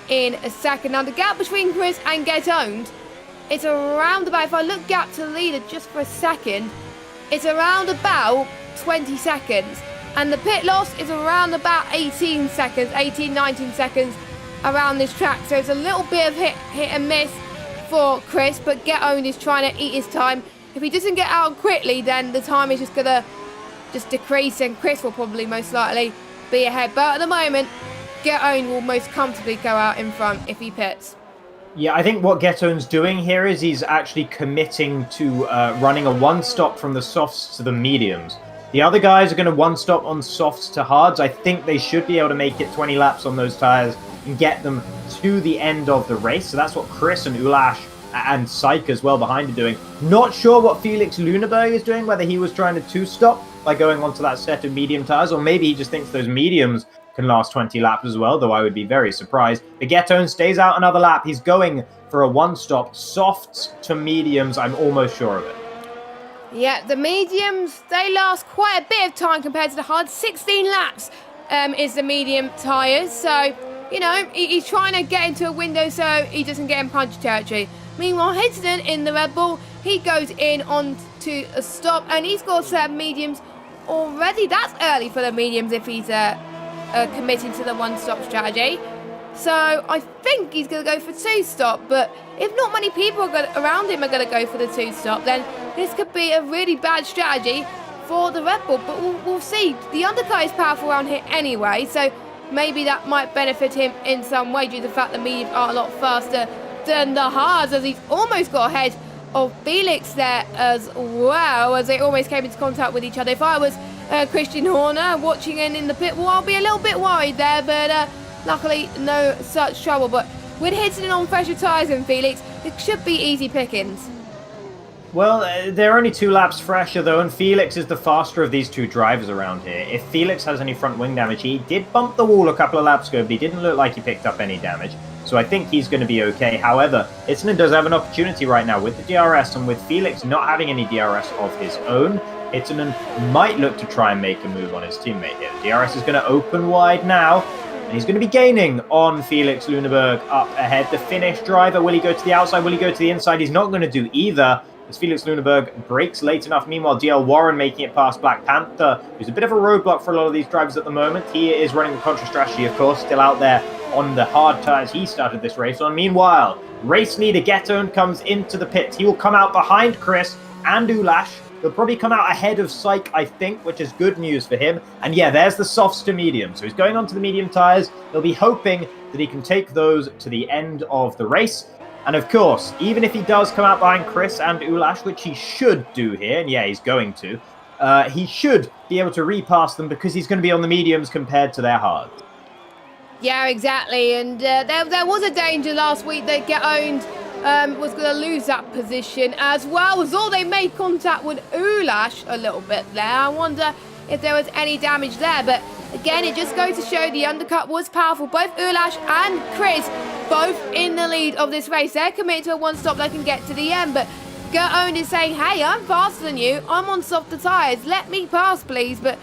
in a second. Now, the gap between Chris and Get Owned, it's around about, if I look gap to the leader just for a second, it's around about 20 seconds. And the pit loss is around about 18 seconds, 18, 19 seconds around this track. So it's a little bit of hit and miss for Chris, but Get Owned is trying to eat his time. If he doesn't get out quickly, then the time is just going to decrease, and Chris will probably most likely be ahead. But at the moment, Get Owned will most comfortably go out in front if he pits. Yeah, I think what Get Owned's doing here is he's actually committing to running a one-stop from the softs to the mediums. The other guys are going to one-stop on softs to hards. I think they should be able to make it 20 laps on those tyres and get them to the end of the race. So that's what Chris and Ulash and Syke as well behind are doing. Not sure what Felix Luneberg is doing, whether he was trying to two-stop by going onto that set of medium tyres, or maybe he just thinks those mediums can last 20 laps as well, though I would be very surprised. But Get Owned stays out another lap. He's going for a one-stop, softs to mediums, I'm almost sure of it. Yeah, the mediums, they last quite a bit of time compared to the hard. 16 laps is the medium tyres. So, you know, he's trying to get into a window so he doesn't get in punch territory. Meanwhile, Hiddenston in the Red Bull, he goes in on to a stop, and he's got some mediums already. That's early for the mediums if he's committing to the one-stop strategy. So I think he's going to go for two-stop, but if not many people around him are going to go for the two-stop, then this could be a really bad strategy for the Red Bull, but we'll see. The undercut is powerful around here anyway, so maybe that might benefit him in some way due to the fact the mediums are a lot faster than the hards, as he's almost got ahead of Felix there as well, as they almost came into contact with each other. If I was Christian Horner watching in the pit wall, I'll be a little bit worried there, but luckily no such trouble. But with hitting on fresher tyres than Felix, it should be easy pickings. Well, they're only 2 laps fresher though, and Felix is the faster of these 2 drivers around here. If Felix has any front wing damage, he did bump the wall a couple of laps ago, but he didn't look like he picked up any damage. So I think he's going to be okay. However, Itzinen does have an opportunity right now with the DRS, and with Felix not having any DRS of his own, Itzinen might look to try and make a move on his teammate here. The DRS is going to open wide now, and he's going to be gaining on Felix Lüneburg up ahead. The Finnish driver, will he go to the outside? Will he go to the inside? He's not going to do either, as Felix Lüneburg breaks late enough. Meanwhile, DL Warren making it past Black Panther, who's a bit of a roadblock for a lot of these drivers at the moment. He is running the contra strategy, of course, still out there on the hard tyres he started this race on. Meanwhile, race leader Getone comes into the pits. He will come out behind Chris and Ulash. He'll probably come out ahead of Syke, I think, which is good news for him. And yeah, there's the softs to medium. So he's going on to the medium tyres. He'll be hoping that he can take those to the end of the race. And of course, even if he does come out behind Chris and Ulash, which he should do here, and yeah, he's going to, he should be able to repass them because he's going to be on the mediums compared to their hards. Yeah, exactly. And there was a danger last week that Getone was going to lose that position as well. As all they made contact with Ulash a little bit there. I wonder if there was any damage there. But again, it just goes to show the undercut was powerful. Both Ulash and Chris both in the lead of this race. They're committed to a one-stop they can get to the end. But Getone is saying, hey, I'm faster than you. I'm on softer tyres. Let me pass, please. But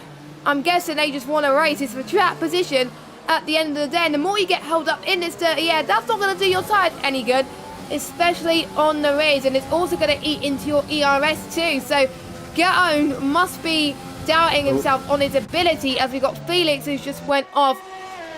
I'm guessing they just want to race. It's for track position at the end of the day. And the more you get held up in this dirty air, that's not going to do your tyres any good, especially on the rears. And it's also going to eat into your ERS too. So Getone must be doubting himself on his ability, as we got Felix, who's just went off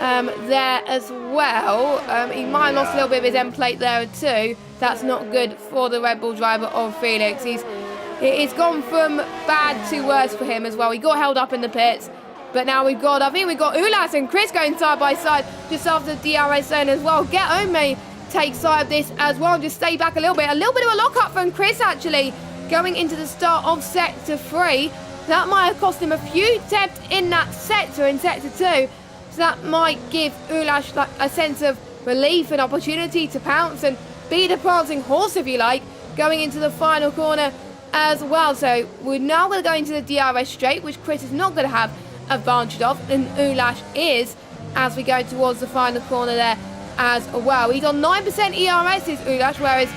there as well. He might have lost a little bit of his end plate there too. That's not good for the Red Bull driver of Felix. It's gone from bad to worse for him as well. He got held up in the pits. But now we've got Ulash and Chris going side by side just after the DRS zone as well. Getone may take side of this as well and just stay back a little bit. A little bit of a lock-up from Chris, actually, going into the start of Sector 3. That might have cost him a few tenths in that sector, in Sector 2. So that might give Ulash like a sense of relief and opportunity to pounce and be the prancing horse, if you like, going into the final corner as well. So we're now going to go into the DRS straight, which Chris is not going to have advantage of, and Ulash is, as we go towards the final corner there as well. He's on 9% ERS, is Ulash, whereas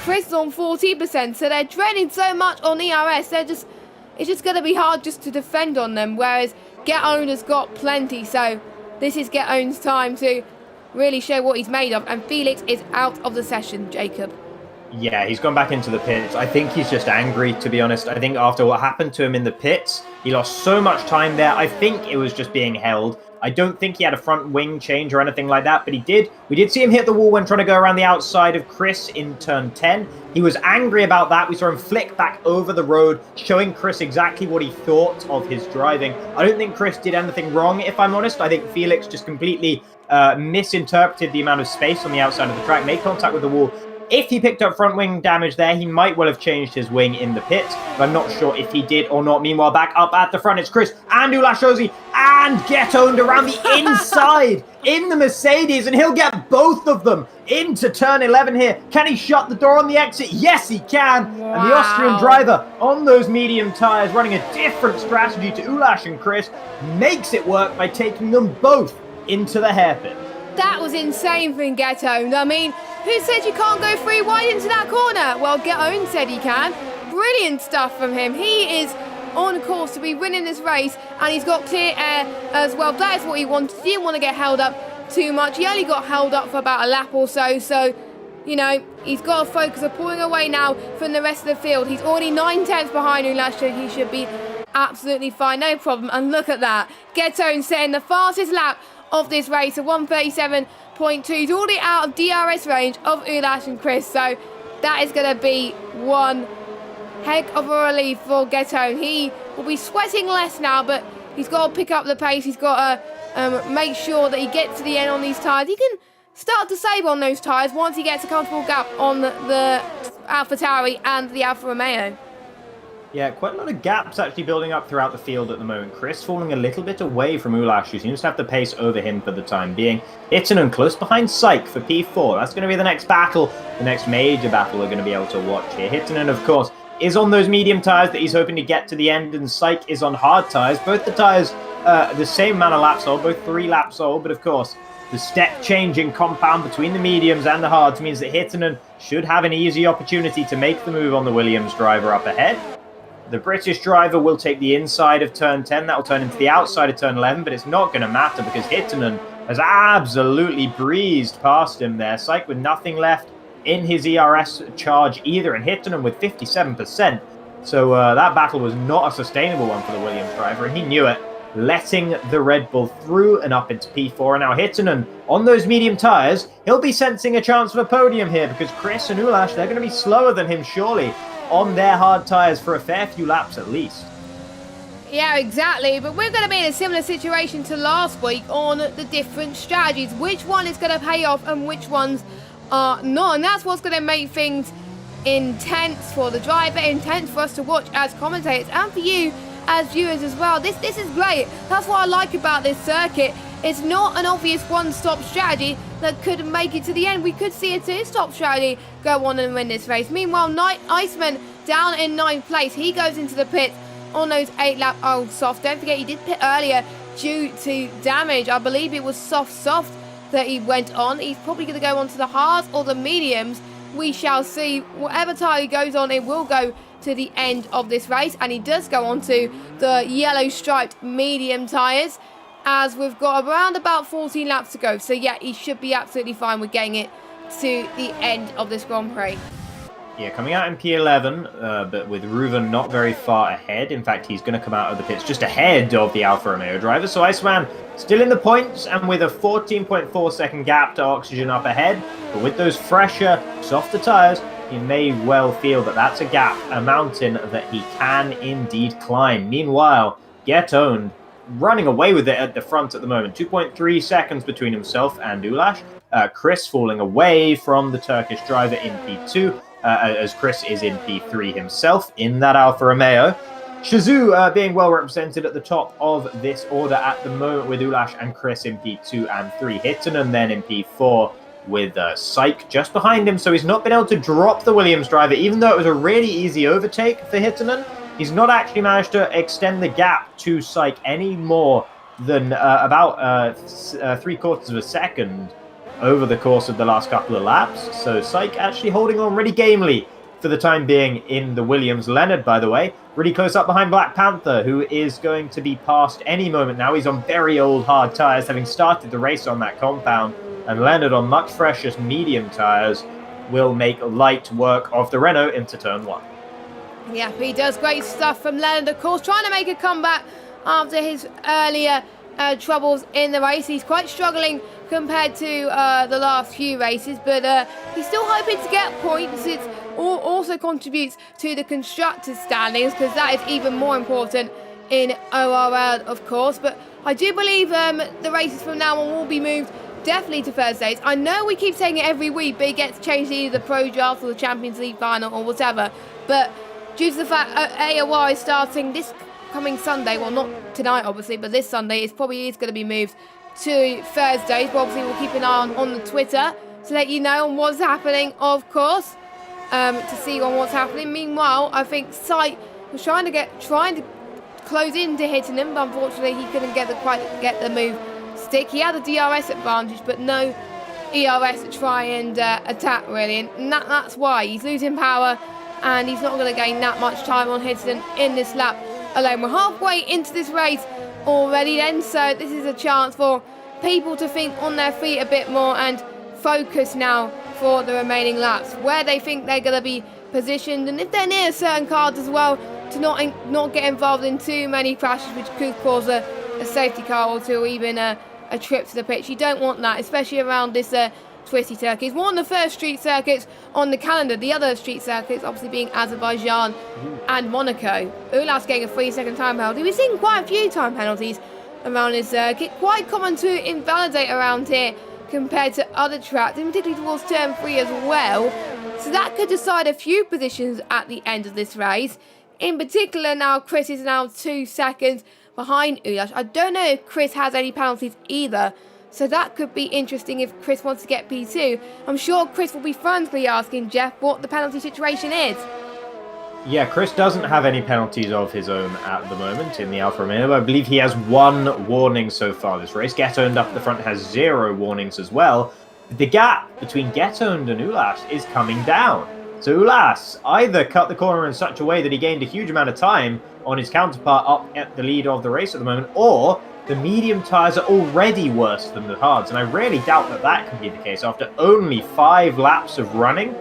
Chris is on 14%. So they're draining so much on ERS. It's just going to be hard just to defend on them, whereas Getone has got plenty. So this is Getone's time to really show what he's made of. And Felix is out of the session, Jacob. Yeah, he's gone back into the pits. I think he's just angry, to be honest. I think after what happened to him in the pits, he lost so much time there. I think it was just being held. I don't think he had a front wing change or anything like that, but he did. We did see him hit the wall when trying to go around the outside of Chris in turn 10. He was angry about that. We saw him flick back over the road, showing Chris exactly what he thought of his driving. I don't think Chris did anything wrong, if I'm honest. I think Felix just completely misinterpreted the amount of space on the outside of the track, made contact with the wall. If he picked up front wing damage there, he might well have changed his wing in the pits, but I'm not sure if he did or not. Meanwhile, back up at the front, it's Chris and Ulashosi and Getone around the inside in the Mercedes, and he'll get both of them into turn 11 here. Can he shut the door on the exit? Yes, he can. Wow. And the Austrian driver on those medium tyres, running a different strategy to Ulash and Chris, makes it work by taking them both into the hairpin. That was insane from Getone. I mean, who said you can't go 3 wide into that corner? Well, Getone said he can. Brilliant stuff from him. He is on course to be winning this race, and he's got clear air as well. That is what he wanted. He didn't want to get held up too much. He only got held up for about a lap or so, so, you know, he's got to focus on pulling away now from the rest of the field. He's already 9 tenths behind Ulash, so he should be absolutely fine, no problem. And look at that. Getone setting the fastest lap of this race, a 1:37.2. He's already out of DRS range of Ulash and Chris, so that is going to be one heck of a relief for Getone. He will be sweating less now, but he's got to pick up the pace. He's got to make sure that he gets to the end on these tyres. He can start to save on those tyres once he gets a comfortable gap on the AlphaTauri and the Alfa Romeo. Yeah, quite a lot of gaps actually building up throughout the field at the moment. Chris falling a little bit away from Ulash, who seems to have the pace over him for the time being. Hittinen close behind Syke for P4. That's going to be the next battle, the next major battle we're going to be able to watch here. Hittinen, of course, is on those medium tyres that he's hoping to get to the end, and Syke is on hard tyres. Both the tyres, the same amount of laps old, both 3 laps old, but of course, the step-changing compound between the mediums and the hards means that Hittinen should have an easy opportunity to make the move on the Williams driver up ahead. The British driver will take the inside of turn 10. That will turn into the outside of turn 11, but it's not going to matter because Hittinen has absolutely breezed past him there. Syke with nothing left in his ERS charge either, and Hittinen with 57%. So that battle was not a sustainable one for the Williams driver, and he knew it, letting the Red Bull through and up into P4. And now Hittinen on those medium tyres, he'll be sensing a chance for a podium here because Chris and Ulash, they're going to be slower than him surely on their hard tyres for a fair few laps at least. Yeah, exactly. But we're going to be in a similar situation to last week on the different strategies. Which one is going to pay off and which ones are not. And that's what's going to make things intense for the driver, intense for us to watch as commentators, and for you as viewers as well. This is great. That's what I like about this circuit. It's not an obvious one-stop strategy that could make it to the end. We could see a two-stop strategy go on and win this race. Meanwhile, Iceman down in 9th place. He goes into the pits on those 8-lap old soft. Don't forget, he did pit earlier due to damage. I believe it was soft that he went on. He's probably going to go on to the hards or the mediums. We shall see. Whatever tyre he goes on, it will go to the end of this race. And he does go on to the yellow striped medium tyres, as we've got around about 14 laps to go. So yeah, he should be absolutely fine with getting it to the end of this Grand Prix. Yeah, coming out in P11, but with Reuven not very far ahead. In fact, he's going to come out of the pits just ahead of the Alfa Romeo driver. So Iceman still in the points and with a 14.4 second gap to Oxygen up ahead. But with those fresher, softer tyres, he may well feel that that's a gap, a mountain that he can indeed climb. Meanwhile, Get Owned running away with it at the front at the moment. 2.3 seconds between himself and Ulash. Chris falling away from the Turkish driver in P2, as Chris is in P3 himself in that Alfa Romeo. Shazoo being well represented at the top of this order at the moment with Ulash and Chris in P2 and 3. Hittinen then in P4 with Syke just behind him. So he's not been able to drop the Williams driver, even though it was a really easy overtake for Hittinen. He's not actually managed to extend the gap to Syke any more than about 3/4 of a second over the course of the last couple of laps. So Syke actually holding on really gamely for the time being in the Williams. Leonard, by the way, really close up behind Black Panther, who is going to be passed any moment now. He's on very old hard tyres, having started the race on that compound. And Leonard on much fresher medium tyres will make light work of the Renault into turn 1. Yeah, he does great stuff from Leonard, of course, trying to make a comeback after his earlier troubles in the race. He's quite struggling compared to the last few races, but he's still hoping to get points. It also contributes to the constructors' standings, because that is even more important in ORL, of course. But I do believe the races from now on will be moved definitely to Thursdays. I know we keep saying it every week, but it gets changed to either the Pro Draft or the Champions League final or whatever. But due to the fact AOR is starting this coming Sunday, well, not tonight obviously, but this Sunday, it probably is going to be moved to Thursdays. But obviously we'll keep an eye on the Twitter to let you know on what's happening, of course, to see on what's happening. Meanwhile, I think Syke was trying to close into hitting him, but unfortunately he couldn't quite get the move stick. He had a DRS advantage, but no ERS to try and attack really, and that's why he's losing power. And he's not going to gain that much time on Hittinen in this lap alone. We're halfway into this race already then, so this is a chance for people to think on their feet a bit more and focus now for the remaining laps, where they think they're going to be positioned, and if they're near certain cars as well, to not get involved in too many crashes, which could cause a safety car or two, or even a trip to the pitch. You don't want that, especially around this twisty circuit. It's one of the first street circuits on the calendar. The other street circuits obviously being Azerbaijan and Monaco. Ulas getting a 3-second time penalty. We've seen quite a few time penalties around his circuit. Quite common to invalidate around here compared to other tracks, and particularly towards turn 3 as well. So that could decide a few positions at the end of this race. In particular, now Chris is now 2 seconds behind Ulash. I don't know if Chris has any penalties either, so that could be interesting if Chris wants to get P2. I'm sure Chris will be frantically asking Jeff what the penalty situation is. Yeah, Chris doesn't have any penalties of his own at the moment in the Alfa Romeo. I believe he has 1 warning so far this race. Get-Owned up at the front has 0 warnings as well. The gap between Get-Owned and Ulash is coming down. So Ulash either cut the corner in such a way that he gained a huge amount of time on his counterpart up at the lead of the race at the moment, or the medium tyres are already worse than the hards. And I really doubt that that can be the case after only 5 laps of running.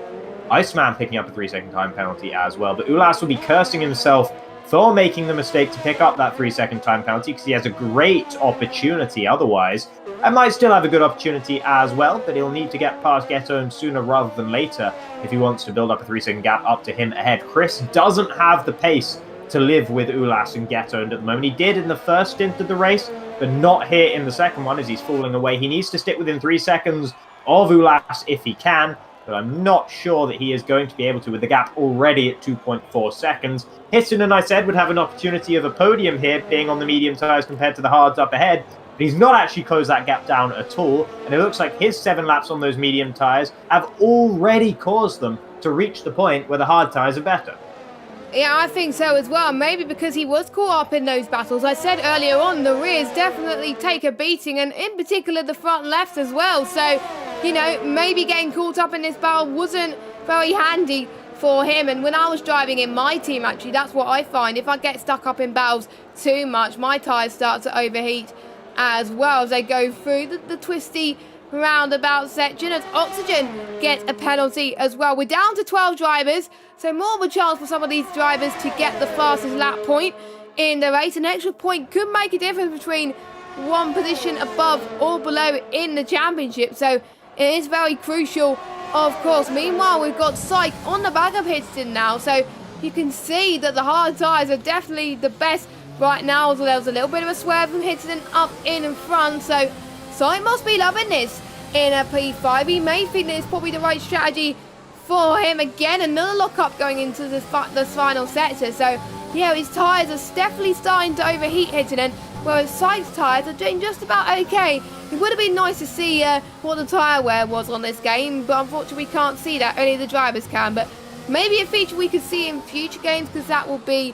Iceman picking up a 3-second time penalty as well, but Ulash will be cursing himself for making the mistake to pick up that 3-second time penalty because he has a great opportunity otherwise. And might still have a good opportunity as well, but he'll need to get past Get-Owned sooner rather than later if he wants to build up a 3-second gap up to him ahead. Chris doesn't have the pace to live with Ulash and Get-Owned at the moment. He did in the first stint of the race, but not here in the second one as he's falling away. He needs to stick within 3 seconds of Ulash if he can, but I'm not sure that he is going to be able to with the gap already at 2.4 seconds. Hittinen, I said, would have an opportunity of a podium here, being on the medium tyres compared to the hards up ahead. But he's not actually closed that gap down at all, and it looks like his 7 laps on those medium tyres have already caused them to reach the point where the hard tyres are better. Yeah, I think so as well. Maybe because he was caught up in those battles. I said earlier on, the rears definitely take a beating, and in particular the front left as well. So, you know, maybe getting caught up in this battle wasn't very handy for him. And when I was driving in my team, actually, that's what I find. If I get stuck up in battles too much, my tyres start to overheat as well as they go through the twisty roundabout section, as Oxygen gets a penalty as well. We're down to 12 drivers, so more of a chance for some of these drivers to get the fastest lap point in the race. An extra point could make a difference between one position above or below in the championship, so it is very crucial, of course. Meanwhile, we've got Syke on the back of Hiddleston now, so you can see that the hard tyres are definitely the best right now. So there was a little bit of a swerve from Hiddleston up in front, so Syke must be loving this in a P5. He may think that it's probably the right strategy for him. Again, another lock-up going into the final sector. So, yeah, his tyres are definitely starting to overheat Hiddleston, whereas Syke's tyres are doing just about okay. It would have been nice to see what the tyre wear was on this game, but unfortunately we can't see that. Only the drivers can. But maybe a feature we could see in future games, because that will be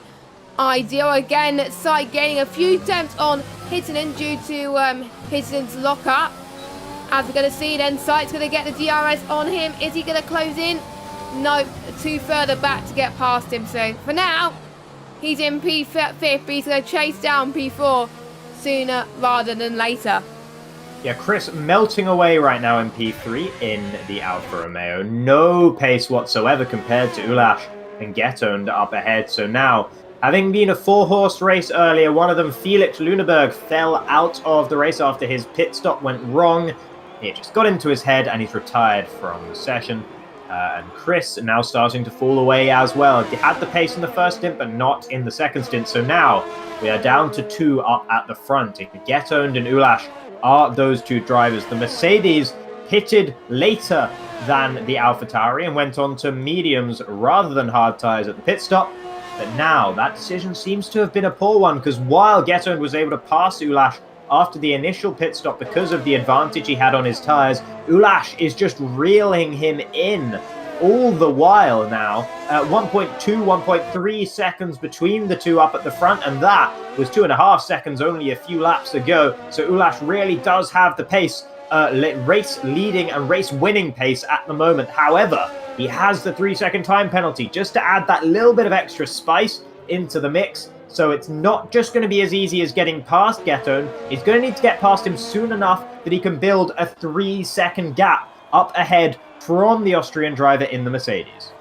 ideal. Again, Syke gaining a few attempts on Hiddleston due to Hiddleston's lock-up. As we're going to see then, Syke's going to get the DRS on him. Is he going to close in? No, 2 further back to get past him. So for now, he's in P5, but he's going to chase down P4 sooner rather than later. Yeah, Chris melting away right now in P3 in the Alfa Romeo. No pace whatsoever compared to Ulash and Get-Owned up ahead. So now, having been a 4-horse race earlier, one of them, Felix Luneberg, fell out of the race after his pit stop went wrong. It just got into his head and he's retired from the session. And Chris now starting to fall away as well. He had the pace in the first stint, but not in the second stint. So now we are down to 2 up at the front. Get-Owned and Ulash are those 2 drivers. The Mercedes pitted later than the AlphaTauri and went on to mediums rather than hard tyres at the pit stop. But now that decision seems to have been a poor one, because while Get-Owned was able to pass Ulash after the initial pit stop because of the advantage he had on his tyres, Ulash is just reeling him in all the while now. 1.2, 1.3 seconds between the 2 up at the front, and that was 2.5 seconds only a few laps ago. So Ulash really does have the pace, race leading and race winning pace at the moment. However, he has the 3-second time penalty just to add that little bit of extra spice into the mix. So it's not just going to be as easy as getting past Get-Owned. He's going to need to get past him soon enough that he can build a 3-second gap up ahead from the Austrian driver in the Mercedes.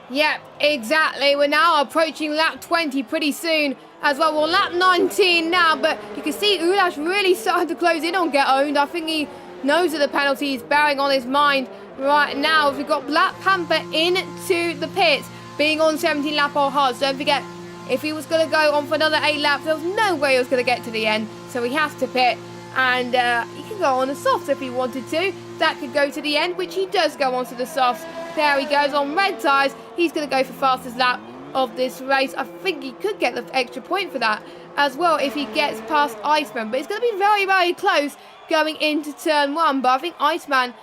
Yep, exactly. We're now approaching lap 20 pretty soon as well. We're on lap 19 now, but you can see Ulash really starting to close in on Get-Owned. I think he knows that the penalty is bearing on his mind right now. We've got Black Panther into the pits, being on 17 lap or hards. Don't forget, if he was going to go on for another 8 laps, there was no way he was going to get to the end. so he has to pit, and he can go on the softs if he wanted to. That could go to the end, which he does go onto the softs. There he goes on red tyres. He's going to go for fastest lap of this race. I think he could get the extra point for that as well if he gets past Iceman, but it's going to be very, very close going into turn 1. But I think Iceman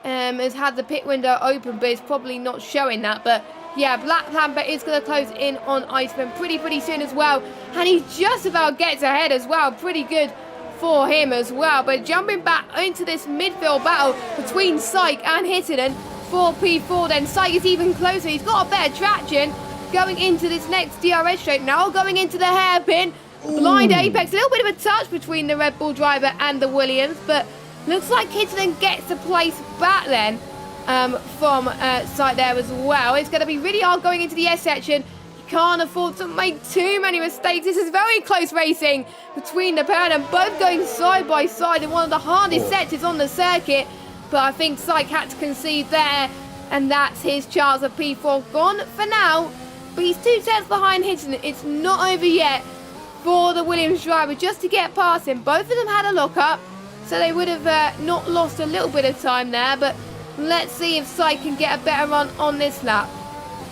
has had the pit window open, but it's probably not showing that. But yeah, Black Panther is going to close in on Iceman pretty soon as well, and he just about gets ahead as well. Pretty good for him as well. But jumping back into this midfield battle between Syke and Hittinen for P4, then Syke is even closer. He's got a better traction going into this next DRS straight now, going into the hairpin. Blind apex, a little bit of a touch between the Red Bull driver and the Williams, but looks like Hittinen gets the place back then from Syke there as well. It's going to be really hard going into the S section. You can't afford to make too many mistakes. This is very close racing between the pair, and both going side by side in one of the hardest sections on the circuit. But I think Syke had to concede there, and that's his chance of P4 gone for now. But he's 2 tenths behind Hittinen. It's not over yet for the Williams driver just to get past him. Both of them had a lock-up, so they would have not lost a little bit of time there. But let's see if Syke can get a better run on this lap.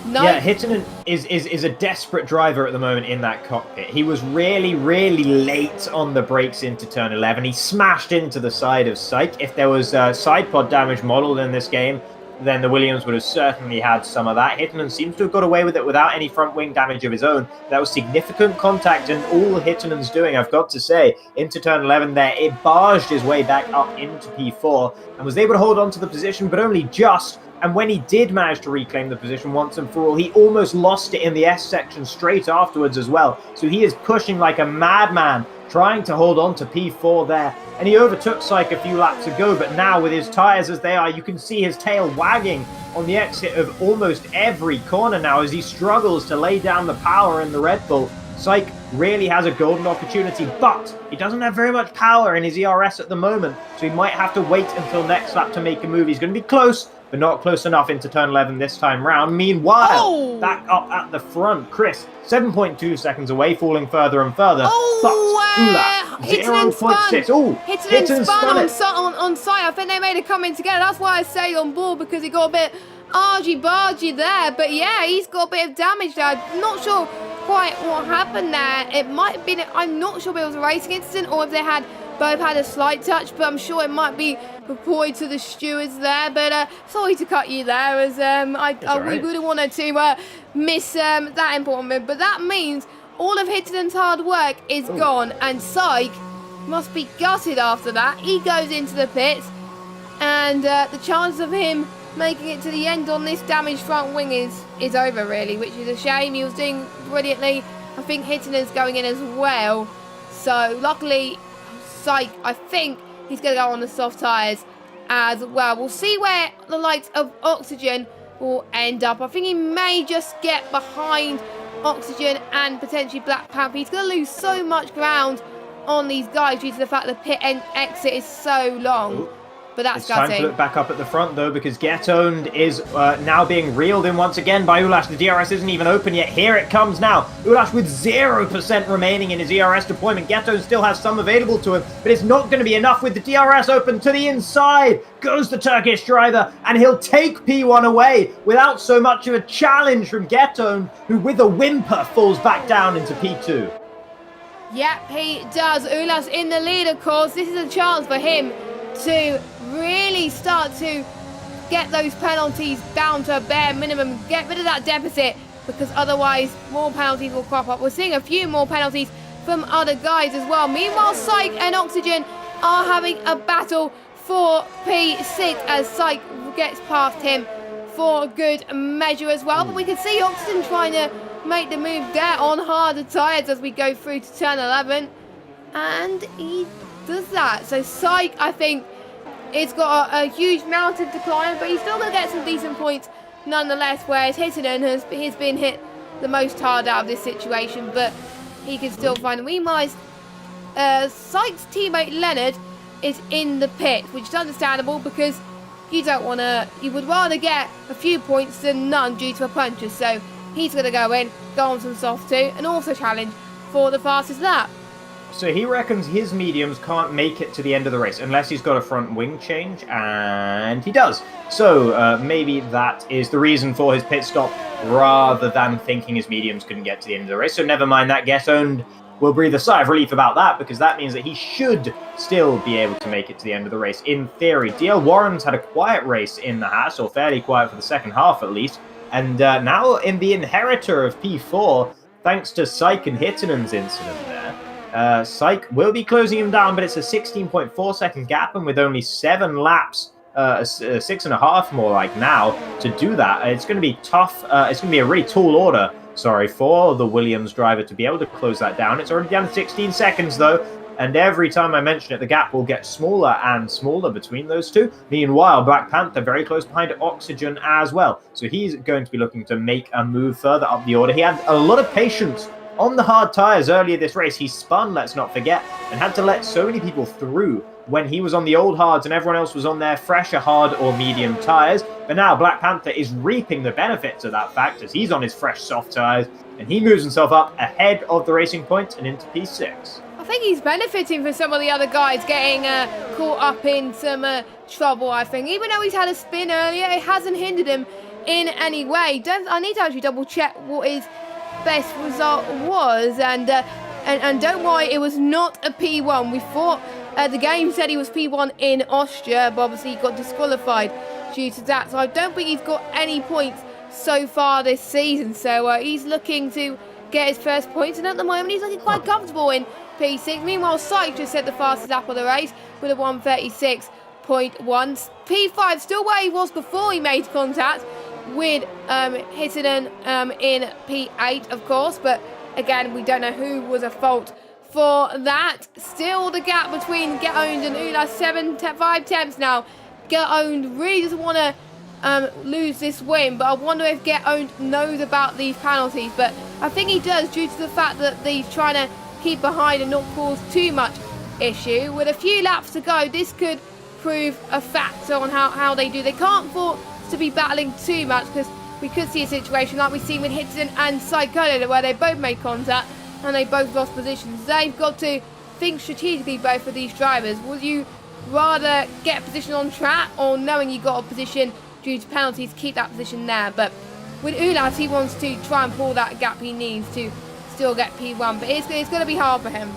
No. Yeah, Hittinen is a desperate driver at the moment in that cockpit. He was really late on the brakes into turn 11. He smashed into the side of Syke. If there was side pod damage modeled in this game, then the Williams would have certainly had some of that. Hittinen seems to have got away with it without any front wing damage of his own. That was significant contact, and all Hittinen's doing, I've got to say, into turn 11 there, it barged his way back up into P4 and was able to hold on to the position, but only just. And when he did manage to reclaim the position once and for all, he almost lost it in the S section straight afterwards as well. So he is pushing like a madman, trying to hold on to P4 there. And he overtook Syke a few laps ago, but now with his tyres as they are, you can see his tail wagging on the exit of almost every corner now as he struggles to lay down the power in the Red Bull. Syke really has a golden opportunity, but he doesn't have very much power in his ERS at the moment, so he might have to wait until next lap to make a move. He's going to be close, but not close enough into turn 11 this time round. Meanwhile, back up at the front, Chris, 7.2 seconds away, falling further and further. But Hittinen 0.6. Hittinen spun on Syke. I think they made a comment together. That's why I say on board, because he got a bit argy-bargy there. But yeah, he's got a bit of damage there. I'm not sure quite what happened there. It might have been, I'm not sure if it was a racing incident or if they had both had a slight touch, but I'm sure it might be reported to the stewards there. But sorry to cut you there, as we wouldn't want to miss that important bit. But that means all of Hittinen's hard work is gone, and Syke must be gutted after that. He goes into the pits, and the chance of him making it to the end on this damaged front wing is over, really, which is a shame. He was doing brilliantly. I think Hittinen's going in as well. So luckily, Syke, I think he's going to go on the soft tyres as well. We'll see where the likes of Oxygen will end up. I think he may just get behind Oxygen and potentially Black Panther. He's going to lose so much ground on these guys due to the fact the pit exit is so long. But that's it's time to look back up at the front, though, because Get Owned is now being reeled in once again by Ulash. The DRS isn't even open yet. Here it comes now. Ulash with 0% remaining in his ERS deployment. Get Owned still has some available to him, but it's not going to be enough with the DRS open to the inside. Goes the Turkish driver, and he'll take P1 away without so much of a challenge from Get Owned, who with a whimper falls back down into P2. Yep, he does. Ulash in the lead, of course. This is a chance for him to really start to get those penalties down to a bare minimum, get rid of that deficit, because otherwise more penalties will crop up. We're seeing a few more penalties from other guys as well. Meanwhile, Syke and Oxygen are having a battle for P6 as Syke gets past him for good measure as well. But we can see Oxygen trying to make the move there on harder tyres as we go through to turn 11, and he does that. So Syke, I think, it's got a huge mountain to climb, but he's still going to get some decent points nonetheless, whereas Hittinen has been hit the most hard out of this situation, but he can still find them. Meanwhile, Syke's teammate Leonard is in the pit, which is understandable because you would rather get a few points than none due to a puncture. So he's going to go on some soft too, and also challenge for the fastest lap. So he reckons his mediums can't make it to the end of the race unless he's got a front wing change, and he does. So maybe that is the reason for his pit stop, rather than thinking his mediums couldn't get to the end of the race. So never mind that. Get owned will breathe a sigh of relief about that, because that means that he should still be able to make it to the end of the race, in theory. DL Warren's had a quiet race in the Haas, or fairly quiet for the second half at least, and now in the inheritor of P4, thanks to Syke and Hittinen's incident there, Syke will be closing him down, but it's a 16.4 second gap, and with only 7 laps, 6.5 more like now, to do that, it's going to be tough. It's going to be a really tall order, for the Williams driver to be able to close that down. It's already down to 16 seconds, though, and every time I mention it, the gap will get smaller and smaller between those two. Meanwhile, Black Panther very close behind Oxygen as well, so he's going to be looking to make a move further up the order. He had a lot of patience on the hard tyres earlier this race. He spun, let's not forget, and had to let so many people through when he was on the old hards and everyone else was on their fresher hard or medium tyres. But now Black Panther is reaping the benefits of that fact, as he's on his fresh soft tyres, and he moves himself up ahead of the Racing Point and into P6. I think he's benefiting from some of the other guys getting caught up in some trouble, I think. Even though he's had a spin earlier, it hasn't hindered him in any way. I need to actually double check what his best result was, and don't worry, it was not a P1. We thought the game said he was P1 in Austria, but obviously he got disqualified due to that, so I don't think he's got any points so far this season. So he's looking to get his first points, and at the moment he's looking quite comfortable in P6. Meanwhile, Syke just set the fastest lap of the race with a 1:36.1. P5 still where he was before he made contact with Hittinen in P8, of course, but again, we don't know who was at fault for that. Still the gap between Get Owned and Ulas, 5 tenths now. Get Owned really doesn't want to lose this win, but I wonder if Get Owned knows about these penalties, but I think he does, due to the fact that he's trying to keep behind and not cause too much issue. With a few laps to go, this could prove a factor on how they do. They can't afford to be battling too much, because we could see a situation like we've seen with Hitton and Psycho, where they both made contact and they both lost positions. They've got to think strategically, both of these drivers. Would you rather get a position on track, or knowing you got a position due to penalties, keep that position there? But with Ulas, he wants to try and pull that gap he needs to still get P1, but it's going to be hard for him.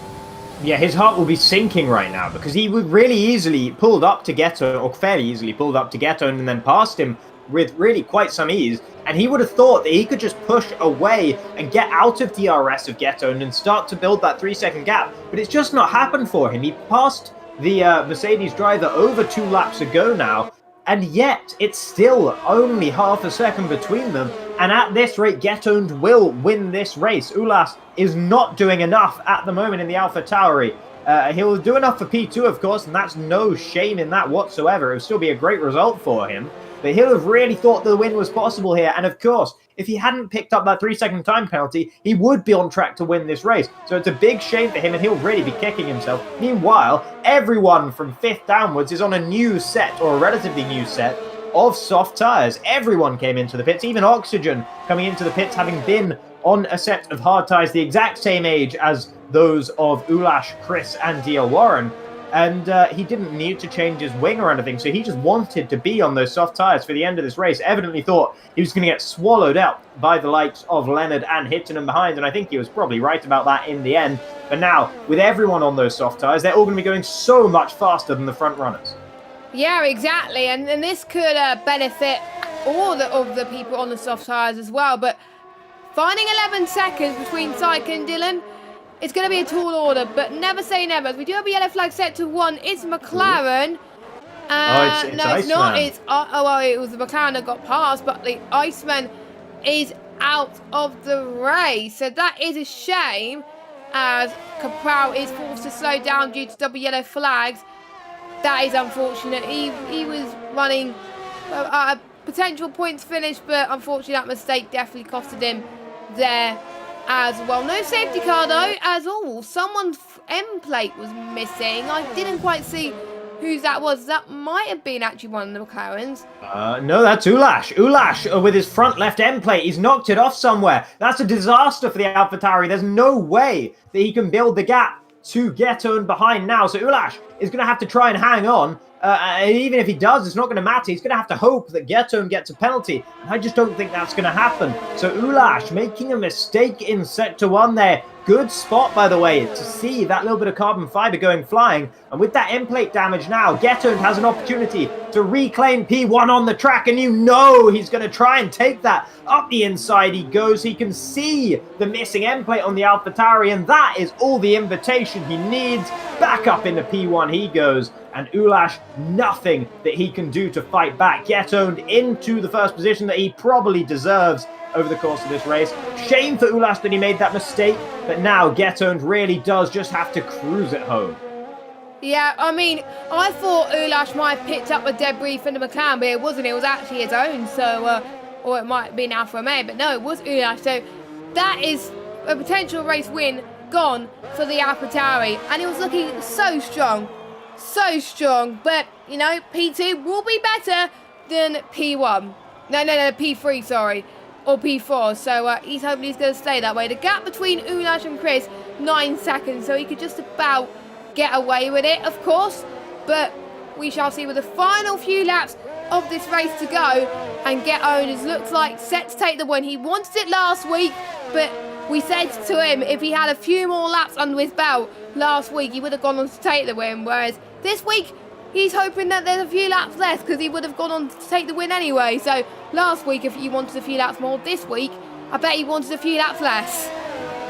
Yeah, his heart will be sinking right now, because he would really easily pulled up to Ghetto, or fairly easily pulled up to Ghetto, and then passed him with really quite some ease, and he would have thought that he could just push away and get out of DRS of Ghetto and start to build that 3-second gap, but it's just not happened for him. He passed the Mercedes driver over 2 laps ago now, and yet it's still only half a second between them, and at this rate, Get Owned will win this race. Ulas is not doing enough at the moment in the AlphaTauri. He'll do enough for P2, of course, and that's no shame in that whatsoever. It would still be a great result for him, but he'll have really thought the win was possible here, and of course, if he hadn't picked up that 3-second time penalty, he would be on track to win this race. So it's a big shame for him, and he'll really be kicking himself. Meanwhile, everyone from 5th downwards is on a new set, or a relatively new set, of soft tyres. Everyone came into the pits, even Oxygen coming into the pits, having been on a set of hard tyres the exact same age as those of Ulash, Chris, and DL Warren. And he didn't need to change his wing or anything, so he just wanted to be on those soft tyres for the end of this race. Evidently thought he was going to get swallowed up by the likes of Leonard and Hitton behind, and I think he was probably right about that in the end. But now, with everyone on those soft tyres, they're all going to be going so much faster than the front runners. Yeah, exactly, and this could benefit all of the people on the soft tyres as well, but finding 11 seconds between Syke and Dylan, it's going to be a tall order, but never say never. We do have a yellow flag set to 1. It's McLaren. It's no, it's not. Iceman. It's well, it was the McLaren that got past, but the Iceman is out of the race. So that is a shame, as Capral is forced to slow down due to double yellow flags. That is unfortunate. He was running a potential points finish, but unfortunately that mistake definitely costed him there as well. No safety car though, as all. Someone's M plate was missing. I didn't quite see whose that was. That might have been actually one of the McLarens. No, that's Ulash. Ulash, with his front left end plate, he's knocked it off somewhere. That's a disaster for the AlphaTauri. There's no way that he can build the gap to Get Owned behind now. So Ulash is going to have to try and hang on. Even if he does, it's not going to matter. He's going to have to hope that Get Owned gets a penalty. And I just don't think that's going to happen. So Ulash making a mistake in Sector 1 there. Good spot, by the way, to see that little bit of carbon fiber going flying. And with that end plate damage now, Get Owned has an opportunity to reclaim P1 on the track. And you know he's going to try and take that. Up the inside he goes. He can see the missing end plate on the AlphaTauri. And that is all the invitation he needs. Back up into P1 he goes. And Ulash, nothing that he can do to fight back. Get Owned into the first position that he probably deserves over the course of this race. Shame for Ulash that he made that mistake, but now Get Owned really does just have to cruise it home. Yeah, I mean, I thought Ulash might have picked up the debris from the McLaren, but it wasn't. It was actually his own, so, or it might have been Alfa Romeo, but no, it was Ulash. So that is a potential race win gone for the AlphaTauri, and he was looking so strong, but, you know, P2 will be better than P1. No, P3, sorry. Or P4, so he's hoping he's going to stay that way. The gap between Ulash and Chris, 9 seconds, so he could just about get away with it, of course, but we shall see with the final few laps of this race to go, and Get Owned looks like set to take the win. He wanted it last week, but we said to him if he had a few more laps under his belt last week, he would have gone on to take the win, whereas this week, he's hoping that there's a few laps less because he would have gone on to take the win anyway. So last week, if he wanted a few laps more, this week, I bet he wanted a few laps less.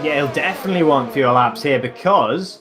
Yeah, he'll definitely want fewer laps here because,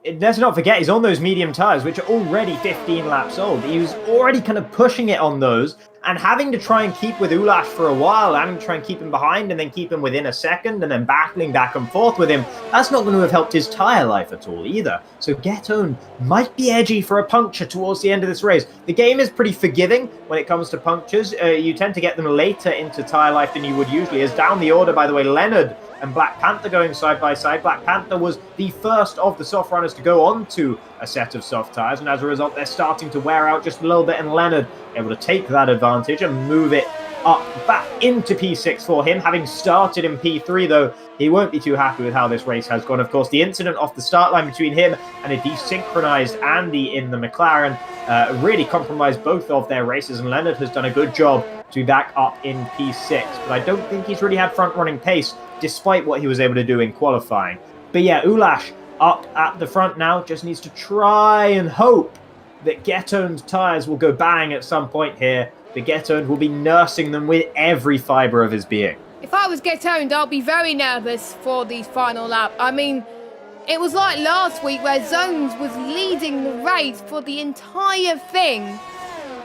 let's not forget, he's on those medium tyres, which are already 15 laps old. He was already kind of pushing it on those and having to try and keep with Ulash for a while, having to try and keep him behind and then keep him within a second and then battling back and forth with him. That's not going to have helped his tyre life at all either. So Get Owned might be edgy for a puncture towards the end of this race. The game is pretty forgiving when it comes to punctures. You tend to get them later into tyre life than you would usually. As down the order, by the way, Leonard and Black Panther going side by side. Black Panther was the first of the soft runners to go on to a set of soft tyres, and as a result, they're starting to wear out just a little bit, and Leonard able to take that advantage and move it up back into P6 for him. Having started in P3, though, he won't be too happy with how this race has gone. Of course, the incident off the start line between him and a desynchronized Andy in the McLaren really compromised both of their races, and Leonard has done a good job to be back up in P6, but I don't think he's really had front-running pace despite what he was able to do in qualifying. But yeah, Ulash up at the front now, just needs to try and hope that Get Owned tyres will go bang at some point here. The Get Owned will be nursing them with every fibre of his being. If I was Get Owned, I'll be very nervous for the final lap. I mean, it was like last week where Zones was leading the race for the entire thing,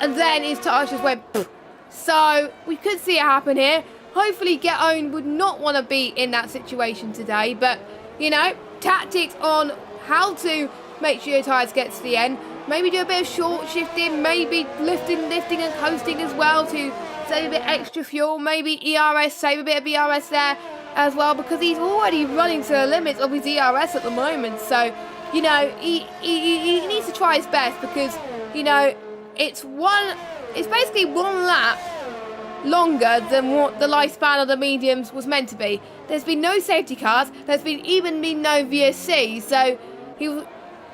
and then his tyres just went pfft. So we could see it happen here. Hopefully Get Owned would not want to be in that situation today, but, you know, tactics on how to make sure your tyres get to the end. Maybe do a bit of short shifting, maybe lifting and coasting as well to save a bit extra fuel. Maybe ERS, save a bit of ERS there as well, because he's already running to the limits of his ERS at the moment. So, you know, he needs to try his best because, you know, it's basically one lap longer than what the lifespan of the mediums was meant to be. There's been no safety cars. There's even been no VSC. So